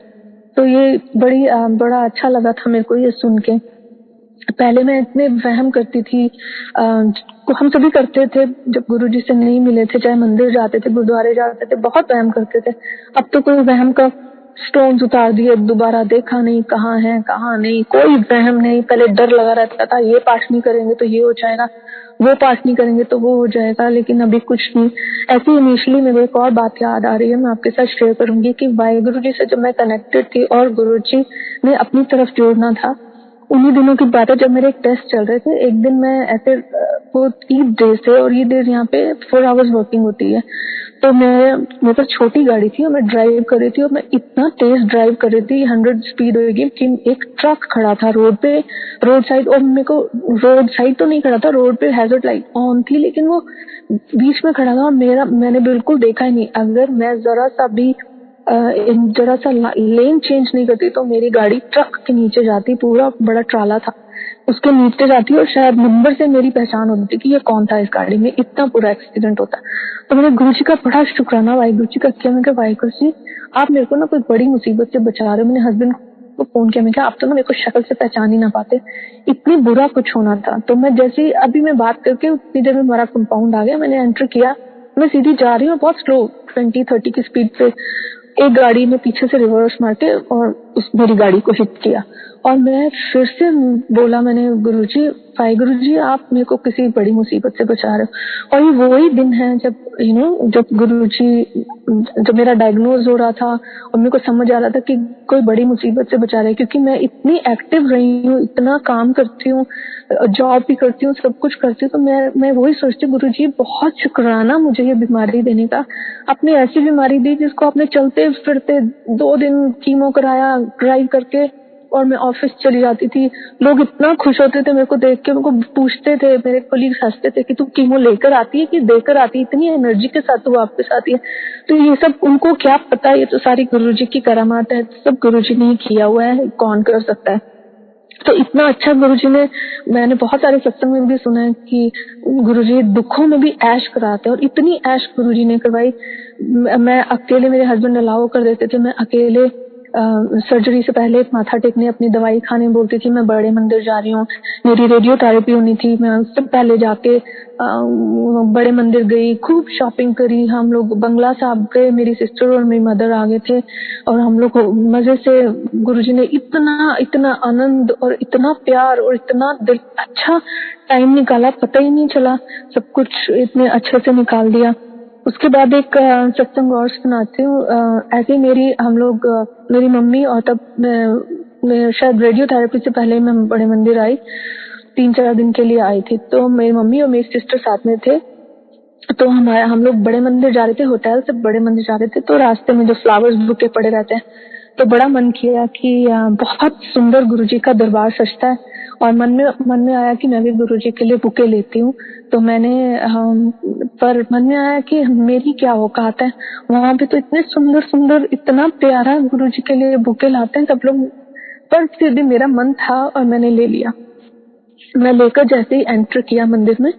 तो ये बड़ा अच्छा लगा था मेरे को ये सुन के। पहले मैं इतने वहम करती थी, हम सभी करते थे जब गुरुजी से नहीं मिले थे, चाहे मंदिर जाते थे, गुरुद्वारे जाते थे, बहुत वहम करते थे। अब तो कोई वहम का स्टोन्स उतार दिए, दोबारा देखा नहीं कहाँ है कहाँ नहीं, कोई वहम नहीं। पहले डर लगा रहता था, ये पाठ नहीं करेंगे तो ये हो जाएगा, वो पाठ नहीं करेंगे तो वो हो जाएगा, लेकिन अभी कुछ नहीं। ऐसे इनिशियली मेरे एक और बात याद आ रही है, मैं आपके साथ शेयर करूंगी कि वाहेगुरु जी से जब मैं कनेक्टेड थी और गुरुजी ने अपनी तरफ जोड़ना था, उन्हीं दिनों की बात है जब मेरे एक टेस्ट चल रहे थे। एक दिन मैं ऐसे वो ईद डेज थे और ईद डेज यहाँ पे 4 आवर्स वर्किंग होती है, तो मेरे पास छोटी गाड़ी थी और मैं ड्राइव कर रही थी और मैं इतना तेज ड्राइव कर रही थी, 100 स्पीड होगी कि एक ट्रक खड़ा था रोड पे, रोड साइड, और मेरे को रोड साइड तो नहीं खड़ा था, रोड पे हैजर्ड लाइट ऑन थी, लेकिन वो बीच में खड़ा था और मैंने बिल्कुल देखा ही नहीं। अगर मैं जरा सा लेन चेंज नहीं करती तो मेरी गाड़ी ट्रक के नीचे जाती, पूरा बड़ा ट्राला था उसके नीचे जाती और शायद नंबर से मेरी पहचान होती कि ये कौन था इस गाड़ी में, इतना पूरा एक्सीडेंट होता। तो मैंने गुरु जी का बड़ा शुक्राना वाहिगुरु जी का किया। मैं कहा वाहिगुरु जी आप मेरे को ना कोई बड़ी मुसीबत से बचा रहे हो। मैंने हस्बैंड को फोन किया, मैं कहा आप तो ना मेरे को शक्ल से पहचान ही ना पाते, इतनी बुरा कुछ होना था। तो मैं जैसे अभी मैं बात करके उतनी देर में हमारा कंपाउंड आ गया, मैंने एंटर किया, मैं सीधी जा रही हूँ बहुत स्लो 20-30 की स्पीड से, एक गाड़ी में पीछे से रिवर्स मार के और उस मेरी गाड़ी को हिट किया। और मैं फिर से बोला, मैंने गुरुजी वाहिगुरु जी आप मेरे को किसी बड़ी मुसीबत से बचा रहे हो। और ये वही दिन है जब जब गुरुजी, जब मेरा डायग्नोज हो रहा था और मेरे को समझ आ रहा था कि कोई बड़ी मुसीबत से बचा रहे हैं, क्योंकि मैं इतनी एक्टिव रही हूँ, इतना काम करती हूँ, जॉब भी करती हूँ, सब कुछ करती हूँ। तो मैं वही सोचती हूँ गुरुजी बहुत शुक्राना मुझे ये बीमारी देने का। आपने ऐसी बीमारी दी जिसको आपने चलते फिरते 2 दिन कीमो कराया ड्राइव करके, और मैं ऑफिस चली जाती थी। लोग इतना खुश होते थे मेरे को देख के, मेरे को पूछते थे, मेरे कोलीग्स हंसते थे कि तू कीमो लेकर आती है कि देकर आती है, इतनी एनर्जी के साथ तू वापस आती है। तो ये सब उनको क्या पता, ये तो सारी गुरुजी की करामात है, सब गुरुजी ने किया हुआ है, कौन कर सकता है। तो इतना अच्छा गुरुजी ने, मैंने बहुत सारे सत्संग में भी सुना है कि गुरुजी दुखों में भी ऐश कराते हैं, और इतनी ऐश गुरुजी ने करवाई। मैं अकेले, मेरे हस्बैंड अलाउ कर देते थे, मैं अकेले सर्जरी से पहले माथा टेकने, अपनी दवाई खाने बोलती थी, मैं बड़े मंदिर जा रही हूँ, मेरी रेडियोथेरेपी होनी थी, मैं उससे पहले जाके बड़े मंदिर गई, खूब शॉपिंग करी। हम लोग बंगला साहब गए, मेरी सिस्टर और मेरी मदर आ गए थे, और हम लोग मजे से, गुरुजी ने इतना इतना आनंद और इतना प्यार और इतना दिल अच्छा टाइम निकाला, पता ही नहीं चला, सब कुछ इतने अच्छे से निकाल दिया। उसके बाद एक सत्संग और सुनाती हूँ। ऐसे मेरी मम्मी, और तब मैं शायद रेडियोथेरेपी से पहले मैं बड़े मंदिर आई, 3-4 दिन के लिए आई थी। तो मेरी मम्मी और मेरी सिस्टर साथ में थे, तो हम लोग बड़े मंदिर जा रहे थे, होटल से बड़े मंदिर जा रहे थे। तो रास्ते में जो फ्लावर्स बुके पड़े रहते हैं, तो बड़ा मन किया कि बहुत सुंदर गुरुजी का दरबार सजता है, और मन में आया कि मैं भी गुरुजी के लिए बुके लेती हूँ। तो पर मन में आया कि मेरी क्या औकात है, वहां पे तो इतने सुंदर सुंदर, इतना प्यारा गुरुजी के लिए बुके लाते हैं सब लोग, पर फिर भी मेरा मन था और मैंने ले लिया। मैं लेकर जैसे ही एंटर किया मंदिर में,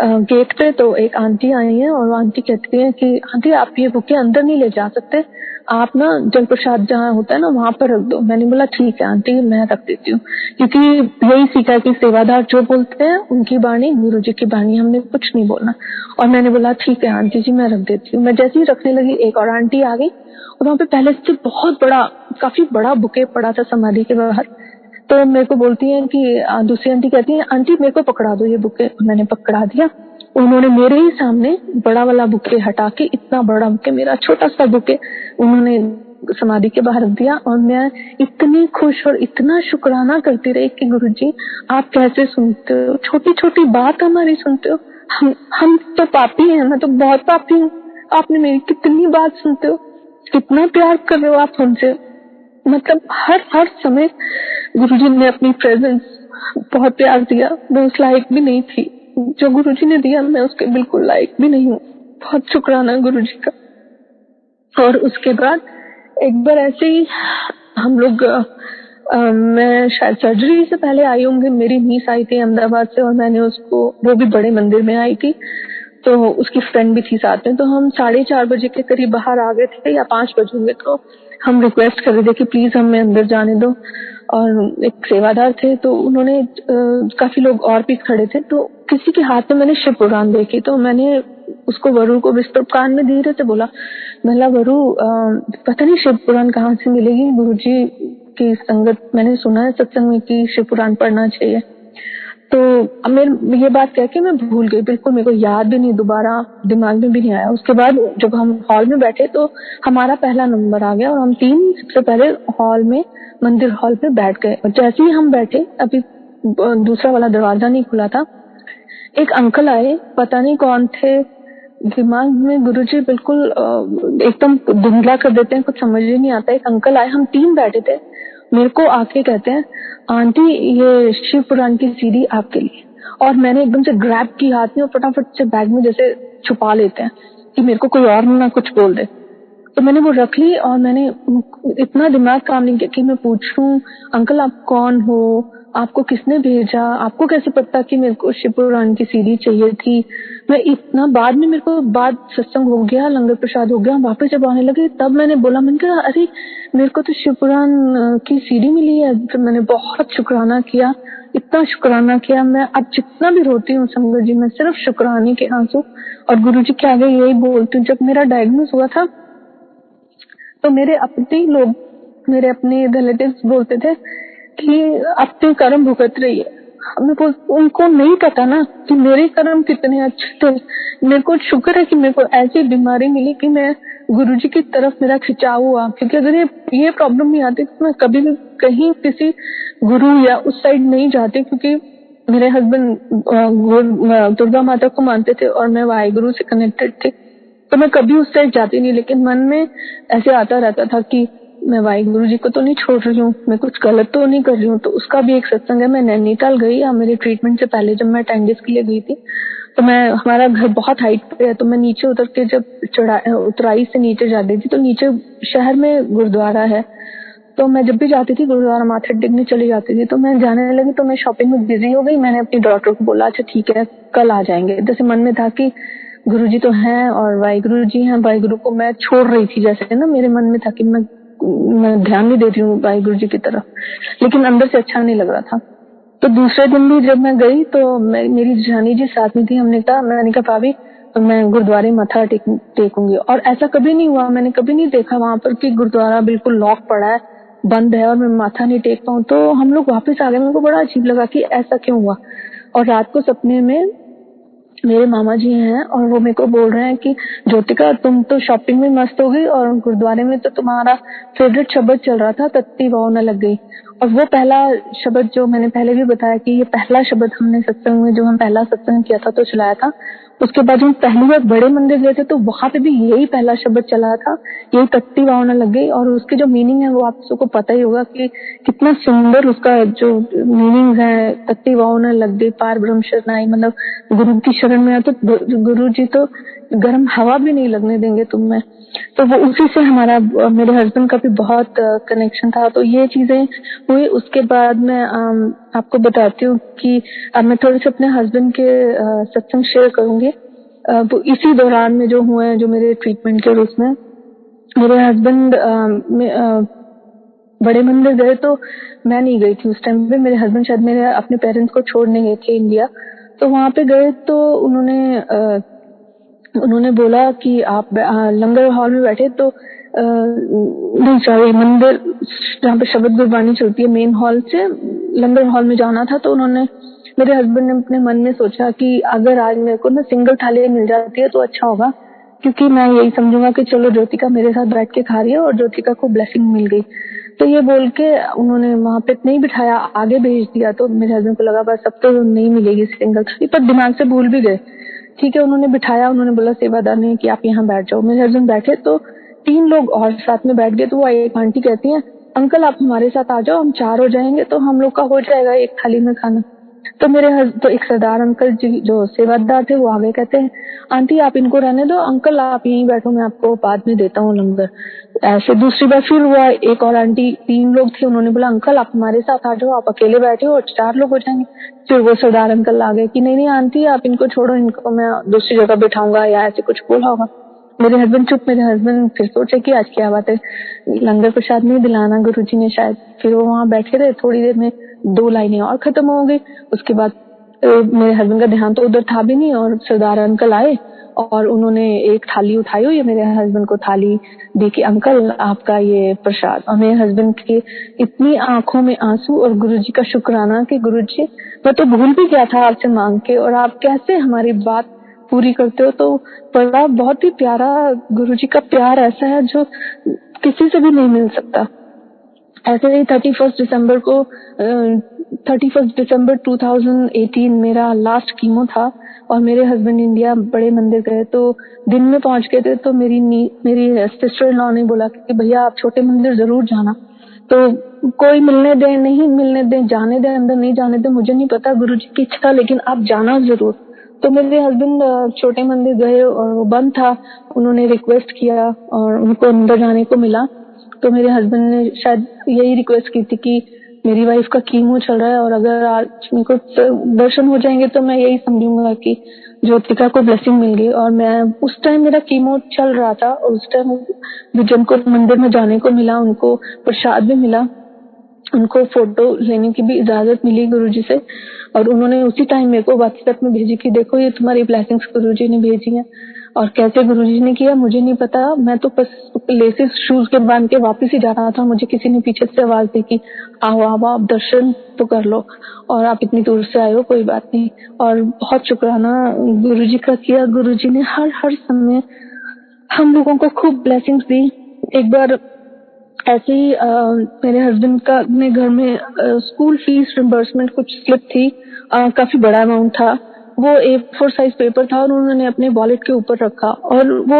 गेट पे तो एक आंटी आई है, और वो आंटी कहती है कि आंटी आप ये बुके अंदर नहीं ले जा सकते, आप ना जल प्रसाद जहाँ होता है ना वहां पर रख दो। मैंने बोला ठीक है आंटी, मैं रख देती हूँ, क्योंकि यही सीखा है कि सेवादार जो बोलते हैं उनकी वाणी गुरु जी की वाणी, हमने कुछ नहीं बोलना। और मैंने बोला ठीक है आंटी जी, मैं रख देती हूँ। मैं जैसे ही रखने लगी, एक और आंटी आ गई, और वहाँ पे पहले से बहुत बड़ा, काफी बड़ा बुके पड़ा था समाधि के बाहर। तो मेरे को बोलती है कि दूसरी आंटी कहती है आंटी मेरे को पकड़ा दो ये बुके। मैंने पकड़ा दिया, उन्होंने मेरे ही सामने बड़ा वाला बुके हटा के, इतना बड़ा बुके, मेरा छोटा सा बुके उन्होंने समाधि के बाहर रख दिया। और मैं इतनी खुश और इतना शुक्राना करती रही कि गुरुजी आप कैसे सुनते हो, छोटी छोटी बात हमारी सुनते हो। हम तो पापी हैं, मैं तो बहुत पापी हूँ, आपने मेरी कितनी बात सुनते हो, कितना प्यार कर रहे हो आप हमसे। मतलब हर समय गुरुजी ने अपनी प्रेजेंस बहुत प्यार दिया। मैं उस लायक भी नहीं थी, जो गुरुजी ने दिया मैं उसके बिल्कुल लायक भी नहीं हूँ। बहुत शुक्राना गुरुजी का। और उसके बाद एक बार ऐसे ही हम लोग, मैं शायद सर्जरी से पहले आई होंगी, मेरी नीस आई थी अहमदाबाद से, और मैंने उसको, वो भी बड़े मंदिर में आई थी, तो उसकी फ्रेंड भी थी साथ में। तो हम 4:30 बजे के करीब बाहर आ गए थे, या 5 बजे होंगे। तो हम रिक्वेस्ट कर रहे थे कि प्लीज हमें अंदर जाने दो, और एक सेवादार थे तो उन्होंने काफी लोग और भी खड़े थे, तो किसी के हाथ में मैंने शिव पुराण देखी, तो मैंने उसको वरु को बिस्तर कान में धीरे से बोला, मैंने वरु पता नहीं शिव पुराण कहाँ से मिलेगी, गुरुजी की संगत मैंने सुना है सत्संग में कि शिव पुराण पढ़ना चाहिए। तो अब मैं ये बात कह के मैं भूल गई, बिल्कुल मेरे को याद भी नहीं, दोबारा दिमाग में भी नहीं आया। उसके बाद जब हम हॉल में बैठे तो हमारा पहला नंबर आ गया और हम 3 सबसे पहले हॉल में मंदिर हॉल पे बैठ गए। और जैसे ही हम बैठे, अभी दूसरा वाला दरवाजा नहीं खुला था, एक अंकल आए, पता नहीं कौन थे, दिमाग में गुरुजी बिल्कुल एकदम धुंधला कर देते हैं, कुछ समझ ही नहीं आता। एक अंकल आए, हम 3 बैठे थे, मेरे को आके कहते हैं, आंटी ये शिव पुराण की सीडी आपके लिए। और मैंने एकदम से ग्रैब की हाथ में और फटाफट से बैग में जैसे छुपा लेते हैं कि मेरे को कोई और ना कुछ बोल दे। तो मैंने वो रख ली और मैंने इतना दिमाग काम नहीं किया कि मैं पूछूं, अंकल आप कौन हो, आपको किसने भेजा, आपको कैसे पता कि मेरे को शिव पुराण की सीडी चाहिए थी। मैं इतना बाद में, मेरे को बाद सत्संग हो गया, लंगर प्रसाद हो गया, वापस जब आने लगे तब मैंने बोला, मैंने कहा अरे मेरे को तो शिव पुराण की सीडी मिली है। फिर मैंने बहुत शुक्राना किया, इतना शुक्राना किया। मैं अब जितना भी रोती हूँ संगत जी, मैं सिर्फ शुक्राने के आंसू और गुरु जी के आगे यही बोलती हूँ। जब मेरा डायग्नोस हुआ था तो मेरे अपने लोग, मेरे अपने रिलेटिव्स बोलते थे कि अपने कर्म भुगत रही है। उनको नहीं पता ना कि मेरे कर्म कितने अच्छे थे। मेरे को शुक्र है कि मेरे को ऐसी बीमारी मिली कि मैं गुरुजी की तरफ मेरा खिंचाव हुआ, क्योंकि अगर ये प्रॉब्लम नहीं आती तो मैं कभी भी कहीं किसी गुरु या उस साइड नहीं जाती, क्योंकि मेरे हस्बैंड दुर्गा माता को मानते थे और मैं वाहिगुरु से कनेक्टेड थी, तो मैं कभी उस साइड जाती नहीं। लेकिन मन में ऐसे आता रहता था कि मैं वाहिगुरु जी को तो नहीं छोड़ रही हूँ, मैं कुछ गलत तो नहीं कर रही हूँ। तो उसका भी एक सत्संग है। मैं नैनीताल गई, मेरे ट्रीटमेंट से पहले जब मैं 10 डेज के लिए गई थी, तो हमारा घर बहुत हाइट पे है, तो मैं नीचे उतर के जब उतराई से नीचे जाती थी तो नीचे शहर में गुरुद्वारा है, तो मैं जब भी जाती थी गुरुद्वारा माथा टेकने चली जाती थी। तो मैं जाने लगी तो मैं शॉपिंग में बिजी हो गई। मैंने अपनी डॉक्टर को बोला अच्छा ठीक है कल आ जाएंगे। जैसे मन में था कि गुरुजी तो हैं और वाहिगुरु जी हैं, वाहिगुरु को मैं छोड़ रही थी, जैसे ना मेरे मन में था कि मैं ध्यान नहीं दे रही हूँ वाहिगुरु जी की तरफ, लेकिन अंदर से अच्छा नहीं लग रहा था। तो दूसरे दिन भी जब मैं गई तो मेरी जानी जी साथ में थी। मैंने कहा भाभी मैं गुरुद्वारे माथा टेकूंगी, और ऐसा कभी नहीं हुआ। मैंने कभी नहीं देखा वहां पर कि गुरुद्वारा बिल्कुल लॉक पड़ा है, बंद है और मैं माथा नहीं टेक पाऊँ। तो हम लोग वापस आ गए। मेरे को बड़ा अजीब लगा कि ऐसा क्यों हुआ। और रात को सपने में मेरे मामा जी हैं और वो मेरे को बोल रहे हैं कि ज्योतिका तुम तो शॉपिंग में मस्त हो गई और गुरुद्वारे में तो तुम्हारा फेवरेट शब्द चल रहा था, तत्ती वाव न लग गई। और वो पहला शब्द जो मैंने पहले भी बताया कि ये पहला शब्द हमने सत्संग में, जो हम पहला सत्संग किया था तो चलाया था। उसके बाद हम पहली बार बड़े मंदिर गए थे तो वहां पे भी यही पहला शब्द चला था, यही तत्ती वाव न लग गई। और उसकी जो मीनिंग है वो आप सबको पता ही होगा कि कितना सुंदर उसका जो मीनिंग है, तत्ती वाव न लग गई, पार ब्रह्म शरणाई, मतलब गुरु की शरण में तो गुरु जी तो गर्म हवा भी नहीं लगने देंगे तुम में। तो वो उसी से हमारा, मेरे हस्बैंड का भी बहुत कनेक्शन था। तो ये चीजें हुई। उसके बाद मैं आपको बताती हूँ कि अब मैं थोड़े से अपने हस्बैंड के सत्संग शेयर करूंगी। तो इसी दौरान में जो हुए हैं, जो मेरे ट्रीटमेंट के, और उसमें मेरे हस्बैंड बड़े मंदिर गए तो मैं नहीं गई थी उस टाइम पे। मेरे हस्बैंड शायद मेरे अपने पेरेंट्स को छोड़ने गए थे इंडिया। तो वहां पे गए तो उन्होंने बोला कि आप लंगर हॉल में बैठे, तो नहीं सॉरी, मंदिर जहाँ पे शब्द गुरबानी चलती है मेन हॉल से लंगर हॉल में जाना था। तो मेरे हस्बैंड ने अपने मन में सोचा कि अगर आज मेरे को ना सिंगल थाली मिल जाती है तो अच्छा होगा, क्योंकि मैं यही समझूंगा कि चलो ज्योतिका मेरे साथ बैठ के खा रही है और ज्योतिका को ब्लेसिंग मिल गई। तो ये बोल के उन्होंने वहां पे नहीं बिठाया, आगे भेज दिया। तो मेरे हस्बैंड को लगा बस अब तो नहीं मिलेगी सिंगल थाली, पर दिमाग से भूल भी गए। ठीक है, उन्होंने बिठाया, उन्होंने बोला सेवादार ने कि आप यहाँ बैठ जाओ। मेरे हस्बैंड बैठे तो 3 लोग और साथ में बैठ गए। तो वो एक आंटी कहती है अंकल आप हमारे साथ आ जाओ, हम 4 हो जाएंगे तो हम लोग का हो जाएगा एक थाली में खाना। तो एक सरदार अंकल जी जो सेवादार थे वो आगे कहते हैं आंटी आप इनको रहने दो, अंकल आप यहीं बैठो, मैं आपको बाद में देता हूँ लंगर। ऐसे दूसरी बार फिर हुआ, एक और आंटी, 3 लोग थे, उन्होंने बोला अंकल आप हमारे साथ आ जाओ, आप अकेले बैठे हो और 4 लोग हो जाएंगे। फिर वो सरदार अंकल आ गए कि नहीं आंटी आप इनको छोड़ो, इनको मैं दूसरी जगह बिठाऊंगा, या ऐसे कुछ बोला होगा। मेरे हस्बैंड चुप। मेरे हस्बैंड फिर सोचे कि आज क्या बात है, लंगर प्रसाद नहीं दिलाना गुरुजी ने शायद। फिर वो वहां बैठे रहे, थोड़ी देर में 2 लाइनें और खत्म हो गई। उसके बाद मेरे हस्बैंड का ध्यान तो उधर था भी नहीं, और सरदार अंकल आए और उन्होंने एक थाली उठाई हुई है, मेरे हस्बैंड को थाली दी कि अंकल आपका ये प्रसाद। और मेरे हस्बैंड के इतनी आंखों में आंसू और गुरुजी का शुक्राना कि गुरुजी मैं तो भूल भी गया था आपसे मांग के, और आप कैसे हमारी बात पूरी करते हो। तो बड़ा बहुत ही प्यारा गुरुजी का प्यार ऐसा है जो किसी से भी नहीं मिल सकता। ऐसे ही 31 दिसंबर 2018 मेरा लास्ट कीमो था, और मेरे हस्बैंड इंडिया बड़े मंदिर गए, तो दिन में पहुंच गए थे। तो मेरी सिस्टर इन लॉ ने बोला कि भैया आप छोटे मंदिर जरूर जाना। तो कोई मिलने दे नहीं मिलने दे, जाने दे अंदर नहीं जाने दे, मुझे नहीं पता, गुरुजी की इच्छा, लेकिन आप जाना जरूर। तो मेरे हस्बैंड छोटे मंदिर गए और वो बंद था। उन्होंने रिक्वेस्ट किया और उनको अंदर जाने को मिला। तो मेरे हस्बैंड ने शायद यही रिक्वेस्ट की थी कि मेरी वाइफ का कीमो चल रहा है, और अगर आज मेरे को दर्शन हो जाएंगे तो मैं यही समझूंगा कि ज्योतिका को ब्लेसिंग मिल गई। और मैं उस टाइम मेरा कीमो चल रहा था, और उस टाइम विजन को मंदिर में जाने को मिला, उनको प्रसाद भी मिला, उनको फोटो लेने की भी इजाजत मिली गुरुजी से। और उन्होंने उसी टाइम मेरे को व्हाट्सएप में भेजी कि देखो ये तुम्हारी ब्लेसिंग्स गुरुजी ने भेजी हैं। और कैसे गुरुजी ने किया मुझे नहीं पता, मैं तो बस लेसिस शूज के बांध के वापस ही जा रहा था। मुझे किसी ने पीछे से आवाज दी कि आओ आओ आप दर्शन तो कर लो, और आप इतनी दूर से आए हो, कोई बात नहीं। और बहुत शुक्राना गुरुजी का किया। गुरुजी ने हर समय हम लोगों को खूब ब्लेसिंग्स दी। एक बार ऐसे ही मेरे हस्बैंड का अपने घर में स्कूल फीस रिम्बर्समेंट कुछ स्लिप थी, काफी बड़ा अमाउंट था। वो A4 साइज पेपर था और उन्होंने अपने वॉलेट के ऊपर रखा, और वो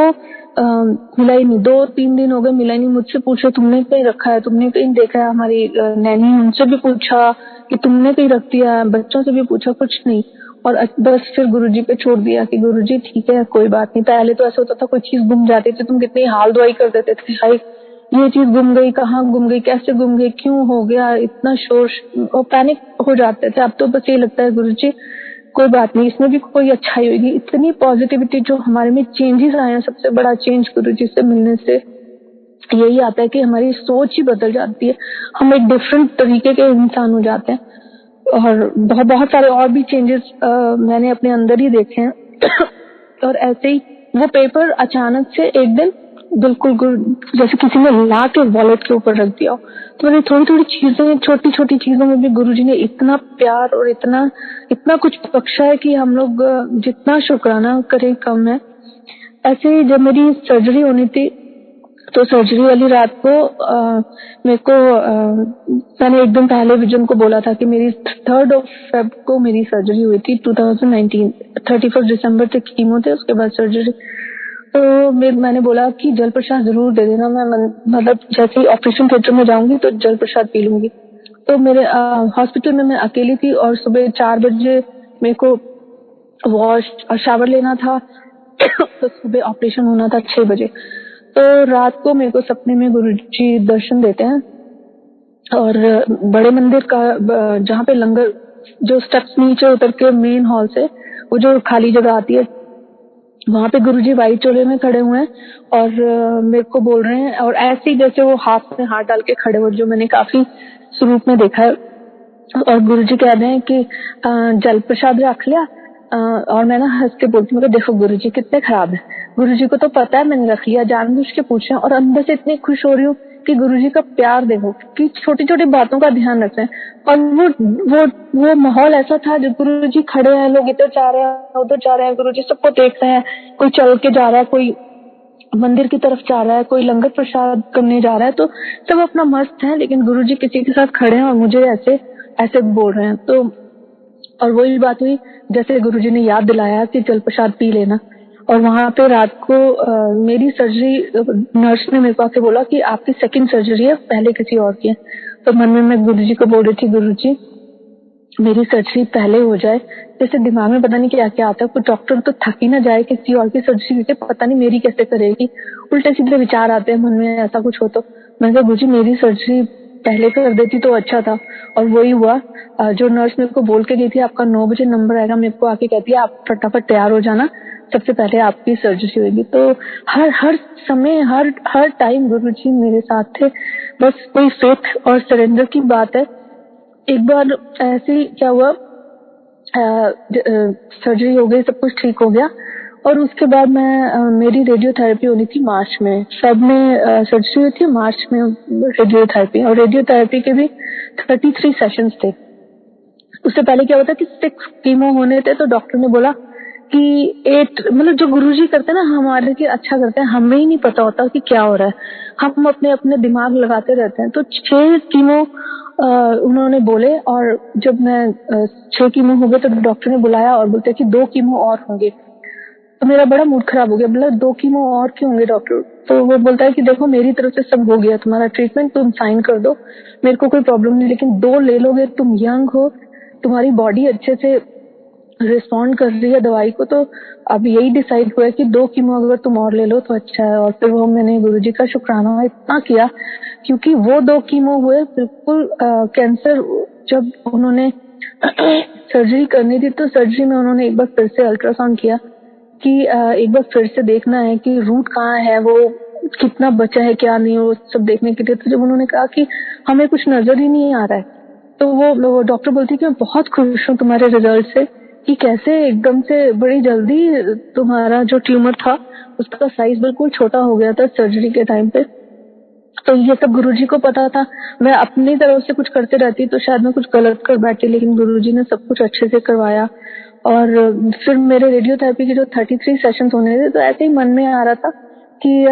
मिला ही नहीं। 2-3 दिन हो गए मिला ही नहीं। मुझसे पूछा तुमने कहीं रखा है, तुमने कहीं देखा है? हमारी नैनी, उनसे भी पूछा कि तुमने कहीं रख दिया, बच्चों से भी पूछा, कुछ नहीं। और बस फिर गुरुजी पे छोड़ दिया कि गुरुजी ठीक है कोई बात नहीं। पहले तो ऐसा होता था कोई चीज गुम जाती थी तुम कितनी हाल दुआई कर देते थे, हाय ये चीज गुम गई, कहाँ गुम गई, कैसे गुम गई, क्यों हो गया, इतना शोर, और पैनिक हो जाते थे। अब तो बस ये लगता है गुरुजी कोई बात नहीं, इसमें भी कोई अच्छाई होगी। इतनी पॉजिटिविटी जो हमारे में चेंजेस आए हैं, सबसे बड़ा चेंज गुरुजी से मिलने से यही आता है कि हमारी सोच ही बदल जाती है, हम एक डिफरेंट तरीके के इंसान हो जाते हैं। और बहुत बहुत सारे और भी चेंजेस मैंने अपने अंदर ही देखे हैं। और ऐसे ही वो पेपर अचानक से एक दिन बिल्कुल जैसे किसी ने ला के वॉलेट के ऊपर रख दिया। तो मैंने थोड़ी थोड़ी चीजें, छोटी छोटी चीजों में भी गुरुजी ने इतना प्यार और इतना कुछ बख्शा है कि हम लोग जितना शुक्राना करें कम है। ऐसे ही जब मेरी सर्जरी होनी थी, तो सर्जरी वाली रात को मेरे को मैंने एक दिन पहले विजन को बोला था कि मेरी 3 फेब को मेरी सर्जरी हुई थी 2019। 31 दिसंबर तक कीमो थे, उसके बाद सर्जरी। तो मैंने बोला कि जल प्रसाद जरूर दे देना, मैं मतलब जैसे ही ऑपरेशन थिएटर में जाऊंगी तो जल प्रसाद पी लूंगी। तो मेरे हॉस्पिटल में मैं अकेली थी, और सुबह 4 बजे मेरे को वॉश और शावर लेना था। तो सुबह ऑपरेशन होना था 6 बजे। तो रात को मेरे को सपने में गुरुजी दर्शन देते हैं, और बड़े मंदिर का जहाँ पे लंगर, जो स्टेप्स नीचे उतर के मेन हॉल से वो जो खाली जगह आती है, वहां पे गुरुजी व्हाइट चोले में खड़े हुए हैं और मेरे को बोल रहे हैं, और ऐसे ही जैसे वो हाथ में हाथ डाल के खड़े हुए, जो मैंने काफी स्वरूप में देखा है। और गुरुजी कह रहे हैं कि जल प्रसाद रख लिया। और मैं ना हंस के बोलती हूँ, देखो गुरुजी कितने खराब है, गुरुजी को तो पता है मैंने रख लिया, जानबूझ के पूछ रहे हैं। और अंदर से इतनी खुश हो रही हूँ कि गुरुजी का प्यार देखो, कि छोटी छोटी बातों का ध्यान रखते हैं। और वो माहौल ऐसा था, जो गुरुजी खड़े हैं, लोग इधर जा रहे हैं उधर जा रहे हैं, गुरुजी सबको देख रहे हैं, कोई चल के जा रहा है, कोई मंदिर की तरफ जा रहा है, कोई लंगर प्रसाद करने जा रहा है, तो सब अपना मस्त है, लेकिन गुरुजी किसी के साथ खड़े हैं और मुझे ऐसे बोल रहे हैं। तो और वही बात हुई, जैसे गुरुजी ने याद दिलाया कि जल प्रसाद पी लेना। और वहां पे रात को मेरी सर्जरी, नर्स ने मेरे को आके बोला कि आपकी 2nd सर्जरी है, पहले किसी और की है। तो मन में मैं गुरुजी को बोल रही थी, गुरुजी मेरी सर्जरी पहले हो जाए। जैसे दिमाग में पता नहीं क्या क्या आता है, कोई डॉक्टर तो थक ही ना जाए किसी और की सर्जरी करके, पता नहीं मेरी कैसे करेगी, उल्टे सीधे विचार आते हैं मन में, ऐसा कुछ हो तो। मैंने कहा गुरुजी मेरी सर्जरी पहले कर देती तो अच्छा था। और वही हुआ, जो नर्स मेरे को बोल के गई थी आपका 9 बजे नंबर आएगा, मेरे को आके कहती है आप फटाफट तैयार हो जाना, सबसे पहले आपकी सर्जरी होगी। तो हर समय हर टाइम गुरुजी मेरे साथ थे। बस कोई फेथ और सरेंडर की बात है। एक बार ऐसे ही क्या हुआ, सर्जरी हो गई, सब कुछ ठीक हो गया और उसके बाद मेरी रेडियोथेरेपी होनी थी मार्च में। सब में सर्जरी हुई थी मार्च में रेडियोथेरेपी, और रेडियोथेरेपी के भी 33 सेशंस थे। उससे पहले क्या होता कि 6 कीमो होने थे, तो डॉक्टर ने बोला कि 8, मतलब जो गुरुजी करते हैं ना हमारे लिए अच्छा करते हैं, हमें ही नहीं पता होता कि क्या हो रहा है, हम अपने दिमाग लगाते रहते हैं। तो 6 कीमो उन्होंने बोले, और जब मैं 6 कीमो हो गए तो डॉक्टर ने बुलाया और बोलते कि 2 कीमो और होंगे। तो मेरा बड़ा मूड खराब हो गया, बोला 2 कीमो और क्यों होंगे डॉक्टर? तो वो बोलता है कि देखो मेरी तरफ से सब हो गया, तुम्हारा ट्रीटमेंट, तुम साइन कर दो, मेरे को कोई प्रॉब्लम नहीं, लेकिन 2 ले लोगे, तुम यंग हो, तुम्हारी बॉडी अच्छे से रिस्पॉन्ड कर रही है दवाई को, तो अब यही डिसाइड हुआ है कि 2 कीमो अगर तुम और ले लो तो अच्छा है। और फिर वो मैंने गुरुजी का शुक्राना इतना किया, क्योंकि वो 2 कीमो हुए बिल्कुल कैंसर। जब उन्होंने सर्जरी करनी थी तो सर्जरी में उन्होंने एक बार फिर से अल्ट्रासाउंड किया कि एक बार फिर से देखना है कि रूट कहाँ है, वो कितना बचा है क्या नहीं, वो सब देखने के लिए। तो जब उन्होंने कहा कि हमें कुछ नजर ही नहीं आ रहा है, तो वो डॉक्टर बोलती कि मैं बहुत खुश हूँ तुम्हारे रिजल्ट से, कि कैसे एकदम से बड़ी जल्दी तुम्हारा जो ट्यूमर था उसका साइज बिल्कुल छोटा हो गया था सर्जरी के टाइम पे। तो ये सब गुरुजी को पता था। मैं अपनी तरफ से कुछ करते रहती तो शायद मैं कुछ गलत कर बैठी, लेकिन गुरुजी ने सब कुछ अच्छे से करवाया। और फिर मेरे रेडियोथेरेपी के जो 33 सेशंस होने थे, तो ऐसे ही मन में आ रहा था कि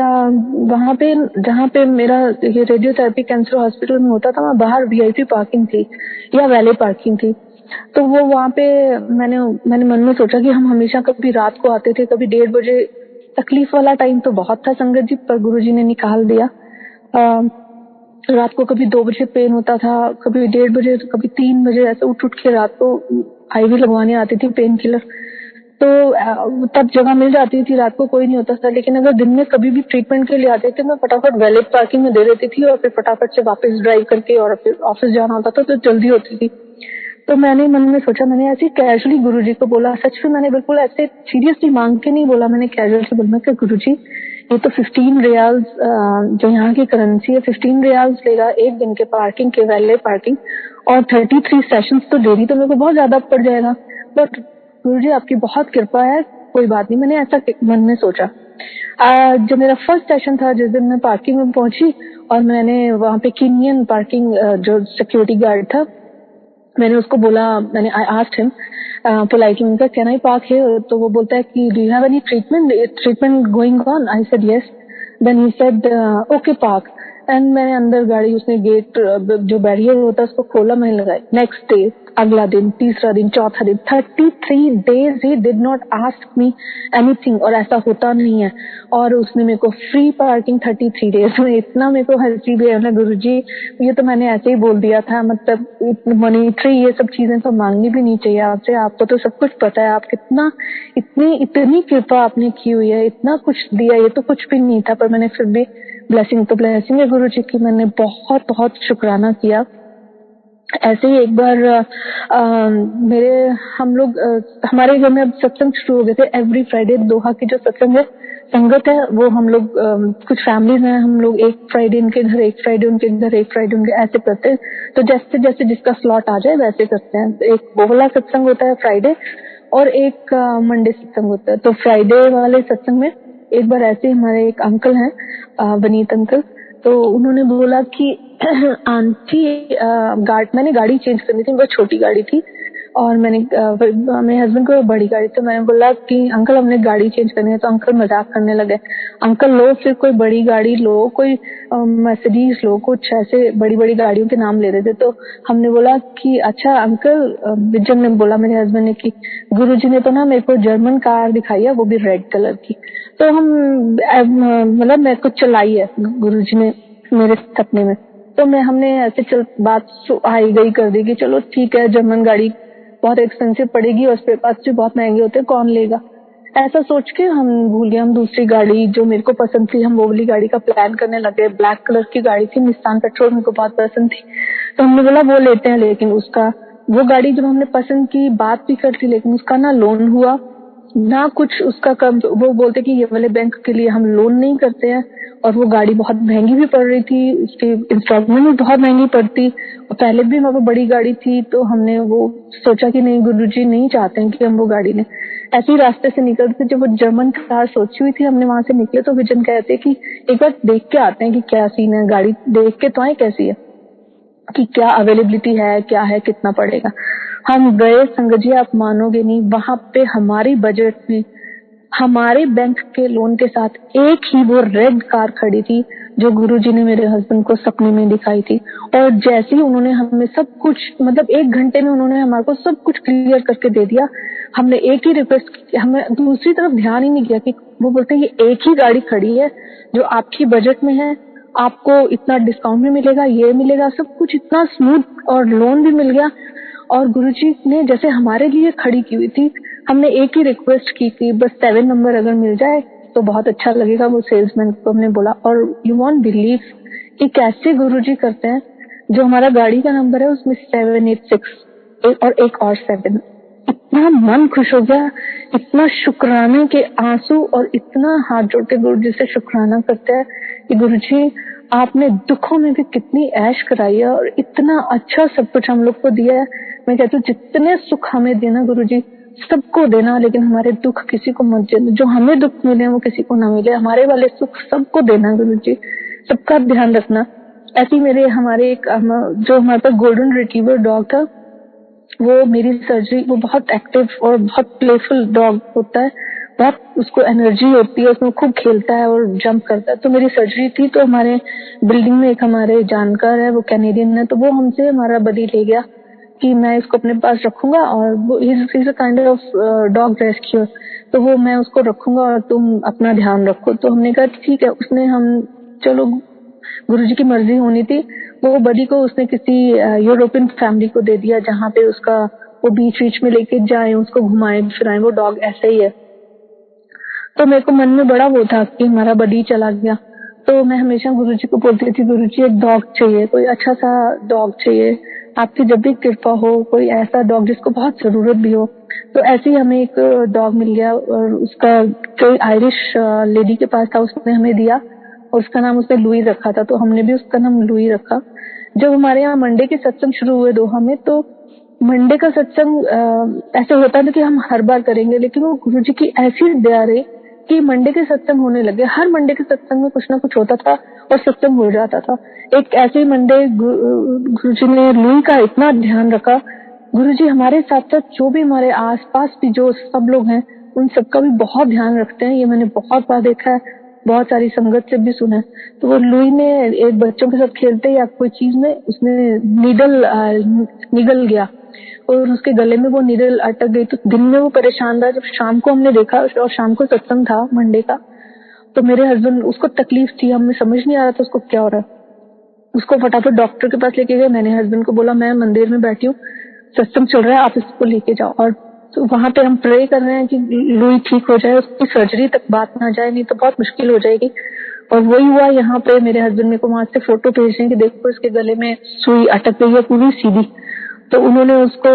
वहाँ पे जहाँ पे मेरा ये रेडियोथेरेपी कैंसर हॉस्पिटल में होता था, वहाँ बाहर VIP पार्किंग थी या वैले पार्किंग थी। तो वो वहाँ पे मैंने मन में सोचा कि हम हमेशा कभी रात को आते थे, कभी 1:30 बजे। तकलीफ वाला टाइम तो बहुत था संगत जी, पर गुरुजी ने निकाल दिया। रात को कभी 2 बजे पेन होता था, कभी 1:30 बजे, कभी 3 बजे, ऐसे उठ के रात को IV लगवाने आती थी पेन किलर। तो तब जगह मिल जाती थी, रात को कोई नहीं होता था। लेकिन अगर दिन में कभी भी ट्रीटमेंट के लिए आते थे, मैं फटाफट वैलेट पार्किंग में दे देती थी और फिर फटाफट से वापस ड्राइव करके और फिर ऑफिस जाना होता था, तो जल्दी होती थी। तो मैंने मन में सोचा, मैंने ऐसे कैजुअली गुरुजी को बोला, सच में मैंने बिल्कुल ऐसे सीरियसली मांग के नहीं बोला, मैंने कैजुअली बोला कि गुरुजी ये तो 15 रियाल्स जो यहाँ की करेंसी है, 15 रियाल्स लेगा एक दिन के पार्किंग के, वैले पार्किंग, और 33 सेशंस तो डेली, तो मेरे को बहुत ज्यादा पड़ जाएगा। बट गुरुजी आपकी बहुत कृपा है, कोई बात नहीं, मैंने ऐसा मन में सोचा। जो मेरा फर्स्ट सेशन था, जिस दिन मैं पार्किंग में पहुंची और मैंने वहाँ पे कीनियन पार्किंग जो सिक्योरिटी गार्ड था, मैंने उसको बोला, मैंने आई आस्क्ड हिम पोलाइटली, उनका कैन आई पार्क हियर? तो वो बोलता है कि do you have any treatment going on? I said yes. Then he said okay park. And मैंने अंदर गाड़ी, उसने गेट जो बैरियर होता है उसको खोला, मैंने लगाई। नेक्स्ट डे, अगला दिन, तीसरा दिन, चौथा दिन, 33 days he did not ask me anything, और ऐसा होता नहीं है। और उसने मेरे को फ्री पार्किंग 33 डेज में, इतना मेरे को हंसी भी है ना, गुरुजी ये तो मैंने ऐसे ही बोल दिया था, मतलब मॉनिटरी ये सब चीजें तो मांगनी भी नहीं चाहिए आपसे, आपको तो सब कुछ पता है, आप कितना इतनी कृपा आपने की हुई है, इतना कुछ दिया, ये तो कुछ भी नहीं था। पर मैंने फिर भी ब्लेसिंग तो ब्लेसिंग है गुरुजी की, मैंने बहुत बहुत शुक्राना किया। ऐसे ही एक बार हमारे घर में अब सत्संग शुरू हो गए थे एवरी फ्राइडे। दोहा की जो सत्संग है, संगत है, वो हम लोग कुछ फैमिलीज हैं, हम लोग एक फ्राइडे इनके घर, एक फ्राइडे उनके घर, एक फ्राइडे उनके, ऐसे करते हैं। तो जैसे जैसे जिसका स्लॉट आ जाए वैसे करते हैं। एक बोहला सत्संग होता है फ्राइडे, और एक मंडे सत्संग होता है। तो फ्राइडे वाले सत्संग में एक बार ऐसे हमारे एक अंकल हैं, वनीत अंकल, तो उन्होंने बोला कि आंटी मैंने गाड़ी चेंज करनी थी, बहुत छोटी गाड़ी थी, और मेरे हस्बैंड को बड़ी गाड़ी, तो मैंने बोला कि अंकल हमने गाड़ी चेंज करनी है। तो अंकल मजाक करने लगे, अंकल लो फिर कोई बड़ी गाड़ी लो, कोई मर्सिडीज लो, कुछ ऐसे बड़ी बड़ी गाड़ियों के नाम ले रहे थे। तो हमने बोला कि अच्छा अंकल, जब ने बोला मेरे हस्बैंड ने कि गुरुजी ने तो ना मेरे को जर्मन कार दिखाई है, वो भी रेड कलर की। तो हम मतलब मेरे को चलाई है गुरुजी ने मेरे सपने में। तो हमने ऐसे बात आई गई कर दी कि चलो ठीक है, जर्मन गाड़ी बहुत एक्सपेंसिव पड़ेगी और स्पेयर पार्ट्स भी बहुत महंगे होते हैं, कौन लेगा, ऐसा सोच के हम भूल गए। हम दूसरी गाड़ी जो मेरे को पसंद थी, हम वो वाली गाड़ी का प्लान करने लगे। ब्लैक कलर की गाड़ी थी, निसान पेट्रोल, मेरे को बहुत पसंद थी, तो हमने बोला वो लेते हैं। लेकिन वो गाड़ी जब हमने पसंद की, बात भी कर ली, लेकिन उसका ना लोन हुआ ना कुछ उसका कम, वो बोलते कि ये वाले बैंक के लिए हम लोन नहीं करते हैं, और वो गाड़ी बहुत महंगी भी पड़ रही थी, उसकी इंस्टॉलमेंट भी बहुत महंगी पड़ती, और पहले भी हमारे पास बड़ी गाड़ी थी, तो हमने वो सोचा कि नहीं, गुरुजी नहीं चाहते हैं कि हम वो गाड़ी लें। ऐसे ही रास्ते से निकलते, जब वो जर्मन कार सोची हुई थी, हमने वहां से निकले तो विजन कहते कि एक बार देख के आते हैं कि क्या सीन है, गाड़ी देख के तो आए कैसी है, कि क्या अवेलेबिलिटी है, क्या है, कितना पड़ेगा। हम गए संगत जी, आप मानोगे नहीं, वहां पे हमारी बजट में हमारे बैंक के लोन के साथ एक ही वो रेड कार खड़ी थी जो गुरुजी ने मेरे हस्बैंड को सपने में दिखाई थी। और जैसे ही उन्होंने हमें सब कुछ, मतलब 1 घंटे में उन्होंने हमारे को सब कुछ क्लियर करके दे दिया। हमने एक ही रिक्वेस्ट की, हमें दूसरी तरफ ध्यान ही नहीं किया कि वो बोलते हैं ये एक ही गाड़ी खड़ी है जो आपकी बजट में है, आपको इतना डिस्काउंट भी मिलेगा, ये मिलेगा, सब कुछ इतना स्मूथ, और लोन भी मिल गया। और गुरुजी ने जैसे हमारे लिए खड़ी की हुई थी, हमने एक ही रिक्वेस्ट की कि बस 7 नंबर अगर मिल जाए तो बहुत अच्छा लगेगा। वो सेल्समैन को हमने बोला, और यू वॉन्ट बिलीव कि कैसे गुरुजी करते हैं। जो हमारा गाड़ी का नंबर है उसमें 786 और एक और 7, इतना मन खुश हो गया, इतना शुक्राने के आंसू, और इतना हाथ जोड़ के गुरुजी से शुक्राना करते हैं कि गुरुजी आपने दुखों में भी कितनी ऐश कराई है और इतना अच्छा सब कुछ हम लोग को दिया है। मैं कहती हूँ जितने सुख हमें देना गुरुजी सबको देना, लेकिन हमारे दुख किसी को मत देना, जो हमें दुख मिले वो किसी को ना मिले, हमारे वाले सुख सबको देना गुरुजी, सबका ध्यान रखना। ऐसे ही हमारे एक जो हमारे पास गोल्डन रिट्रीवर डॉग था, वो मेरी सर्जरी, वो बहुत एक्टिव और बहुत प्लेफुल डॉग होता है, बहुत उसको एनर्जी होती है, उसमें खूब खेलता है और जंप करता है। तो मेरी सर्जरी थी, तो हमारे बिल्डिंग में एक हमारे जानकार है, वो कैनेडियन है, तो वो हमसे हमारा बदी ले गया कि मैं इसको अपने पास रखूंगा, और वो is a kind of dog rescuer, तो वो मैं उसको रखूंगा और तुम अपना ध्यान रखो। तो हमने कहा ठीक है। उसने हम चलो गुरुजी की मर्जी होनी थी, वो बडी को उसने किसी यूरोपियन फैमिली को दे दिया, जहाँ पे उसका वो बीच बीच में लेके जाए, उसको घुमाए फिराए, वो डॉग ऐसे ही है। तो मेरे को मन में बड़ा वो था कि हमारा बडी चला गया, तो मैं हमेशा गुरुजी को बोलती थी, गुरुजी एक डॉग चाहिए, कोई अच्छा सा डॉग चाहिए, आपकी जब भी कृपा हो, कोई ऐसा डॉग जिसको बहुत जरूरत भी हो। तो ऐसे ही हमें एक डॉग मिल गया, और उसका कोई आयरिश लेडी के पास था, उसने हमें दिया, और उसका नाम उसने लुई रखा था, तो हमने भी उसका नाम लुई रखा। जब हमारे यहाँ मंडे के सत्संग शुरू हुए दोहा में, तो मंडे का सत्संग ऐसे होता था कि हम हर बार करेंगे, लेकिन वो गुरुजी की ऐसी दया रही कि मंडे के सत्संग होने लगे। हर मंडे के सत्संग में कुछ ना कुछ होता था और सत्संग हो जाता था। एक ऐसे ही मंडे गुरुजी ने लुई का इतना ध्यान रखा। गुरुजी हमारे साथ साथ जो भी हमारे आसपास भी जो सब लोग हैं, उन सबका भी बहुत ध्यान रखते हैं। ये मैंने बहुत बार देखा है, बहुत सारी संगत से भी सुना है। तो वो लुई ने एक बच्चों के साथ खेलते या कोई चीज में उसने निगल गया, और उसके गले में वो नीडल अटक गई। तो दिन में वो परेशान रहा। जब शाम को हमने देखा, और शाम को सत्संग था मंडे का, तो मेरे हस्बैंड, उसको तकलीफ थी, हमें समझ नहीं आ रहा था उसको क्या हो रहा है। उसको फटाफट डॉक्टर के पास लेके गए। मैंने हस्बैंड को बोला, मैं मंदिर में बैठी हूँ, सत्संग चल रहा है, आप इसको लेके जाओ। और तो वहां पे हम प्रे कर रहे हैं कि लुई ठीक हो जाए, उसकी सर्जरी तक बात ना जाए, नहीं तो बहुत मुश्किल हो जाएगी। और वही हुआ। यहाँ पे मेरे हस्बैंड मेरे को वहां से फोटो भेज रहे हैं कि देखो इसके गले में सुई अटक गई है पूरी सीधी। तो उन्होंने उसको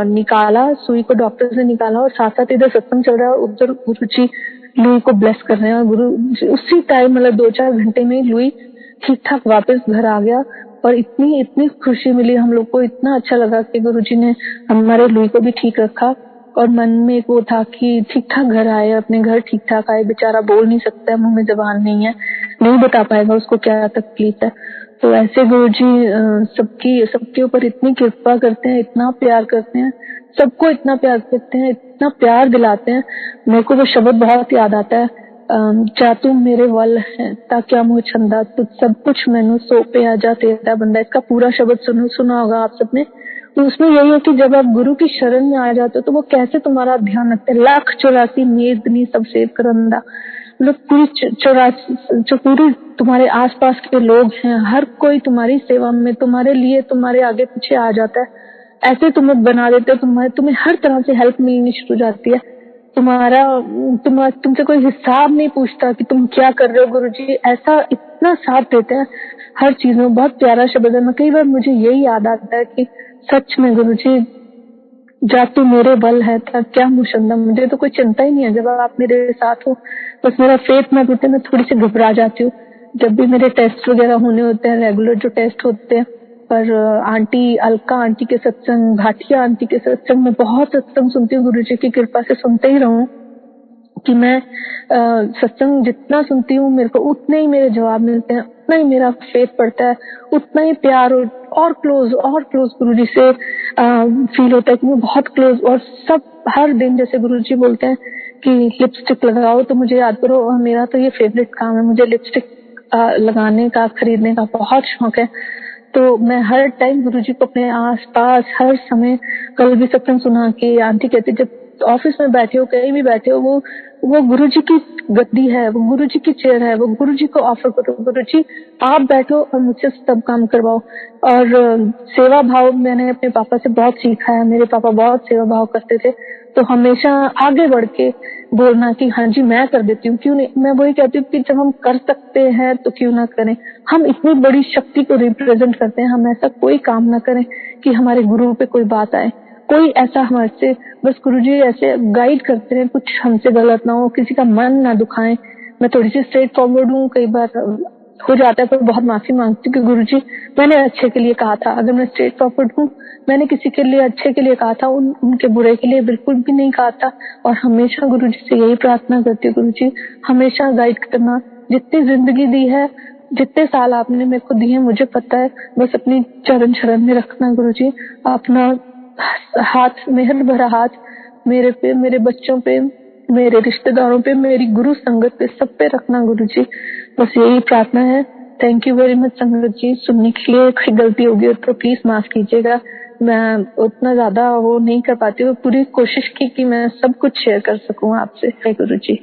निकाला, सुई को डॉक्टर से निकाला, और साथ साथ इधर सत्संग चल रहा है, उधर गुरुजी लुई को ब्लेस कर रहे हैं। और गुरु उसी टाइम, मतलब 2-4 घंटे में लुई ठीक ठाक वापस घर आ गया। और इतनी इतनी खुशी मिली हम लोग को, इतना अच्छा लगा कि गुरुजी ने हमारे लुई को भी ठीक रखा। और मन में एक वो था कि ठीक ठाक घर आए, अपने घर ठीक ठाक आए। बेचारा बोल नहीं सकता है, मुंह में जबान नहीं है, नहीं बता पाएगा उसको क्या तकलीफ है। तो ऐसे गुरुजी सबके ऊपर इतनी कृपा करते हैं, इतना प्यार करते हैं, सबको इतना प्यार करते हैं, इतना प्यार दिलाते हैं। मेरे को वो शब्द बहुत याद आता है, जा तू मेरे वल है ता क्या मुँह छंदा, तुझ सब कुछ मैनू सौंपे आजा तेरा बंदा। इसका पूरा शब्द सुना होगा आप सबने। तो उसमें यही है कि जब आप गुरु की शरण में आ जाते हो तो वो कैसे तुम्हारा ध्यान रखते हैं। 1,84 मेदनी सब सेव करंदा, मतलब पूरी तुम्हारे आसपास के लोग हैं, हर कोई तुम्हारी सेवा में, तुम्हारे लिए, तुम्हारे आगे पीछे आ जाता है। ऐसे तुम्हें बना देते हो, तुम्हें हर तरह से हेल्प मिलनी शुरू हो जाती है। तुमसे कोई हिसाब नहीं पूछता कि तुम क्या कर रहे हो। गुरुजी ऐसा इतना साथ देते हैं हर चीज में। बहुत प्यारा शब्द है। मैं कई बार मुझे यही याद आता है कि सच में गुरुजी जातु मेरे बल है था क्या मुशंदा, मुझे तो कोई चिंता ही नहीं है जब आप मेरे साथ हो। बस मेरा फेथ मैं बोलते मैं थोड़ी सी घबरा जाती हूँ जब भी मेरे टेस्ट वगैरह होने होते हैं, रेगुलर जो टेस्ट होते हैं। पर आंटी अलका आंटी के सत्संग, भाटिया आंटी के सत्संग, मैं बहुत सत्संग सुनती हूँ, गुरुजी की कृपा से सुनते ही रहूं कि मैं सत्संग जितना सुनती हूँ मेरे को उतने ही मेरे जवाब मिलते हैं, उतना ही मेरा फेथ बढ़ता है, उतना ही प्यार और क्लोज गुरुजी से फील होता है कि मैं बहुत क्लोज। और सब हर दिन जैसे गुरुजी बोलते हैं कि लिपस्टिक लगाओ तो मुझे याद करो, और मेरा तो ये फेवरेट काम है, मुझे लिपस्टिक लगाने का खरीदने का बहुत शौक है। तो मैं हर टाइम गुरुजी को अपने आस पास हर समय, कल भी सत्संग सुना के आंटी कहती जब ऑफिस में बैठे हो कहीं भी बैठे हो, वो गुरुजी की गद्दी है, वो गुरुजी की चेयर है, वो गुरुजी को ऑफर करो, गुरुजी आप बैठो और मुझसे सब काम करवाओ। और सेवा भाव मैंने अपने पापा से बहुत सीखा है, मेरे पापा बहुत सेवा भाव करते थे, तो हमेशा आगे बढ़ के बोलना कि हाँ जी मैं कर देती हूँ, क्यों नहीं। मैं वही कहती हूँ कि जब हम कर सकते हैं तो क्यों ना करें। हम इतनी बड़ी शक्ति को रिप्रेजेंट करते हैं, हम ऐसा कोई काम ना करें कि हमारे गुरु पे कोई बात आए, कोई ऐसा हमारे से, बस गुरुजी ऐसे गाइड करते रहे, कुछ हमसे गलत ना हो, किसी का मन ना दुखाए। मैं थोड़ी सी स्ट्रेट फॉरवर्ड हूँ, कई बार हो जाता है, पर बहुत माफी मांगती हूँ कि गुरुजी मैंने अच्छे के लिए कहा था। अगर मैं स्ट्रेट फॉरवर्ड हूँ, मैंने किसी के लिए अच्छे के लिए कहा था, उनके बुरे के लिए बिल्कुल भी नहीं कहा था। और हमेशा गुरुजी से यही प्रार्थना करती हूँ, गुरुजी हमेशा गाइड करना, जितनी जिंदगी दी है, जितने साल आपने मेरे को दिए मुझे पता है, बस अपनी चरण शरण में रखना गुरुजी, अपना हाथ, मेहर भरा हाथ मेरे पे, मेरे बच्चों पे, मेरे रिश्तेदारों पे, मेरी गुरु संगत पे, सब पे रखना गुरुजी, बस यही प्रार्थना है। थैंक यू वेरी मच संगत जी। सुनने के लिए कोई गलती होगी तो प्लीज माफ कीजिएगा, मैं उतना ज्यादा वो नहीं कर पाती हूँ, पूरी कोशिश की कि मैं सब कुछ शेयर कर सकूं आपसे। गुरुजी।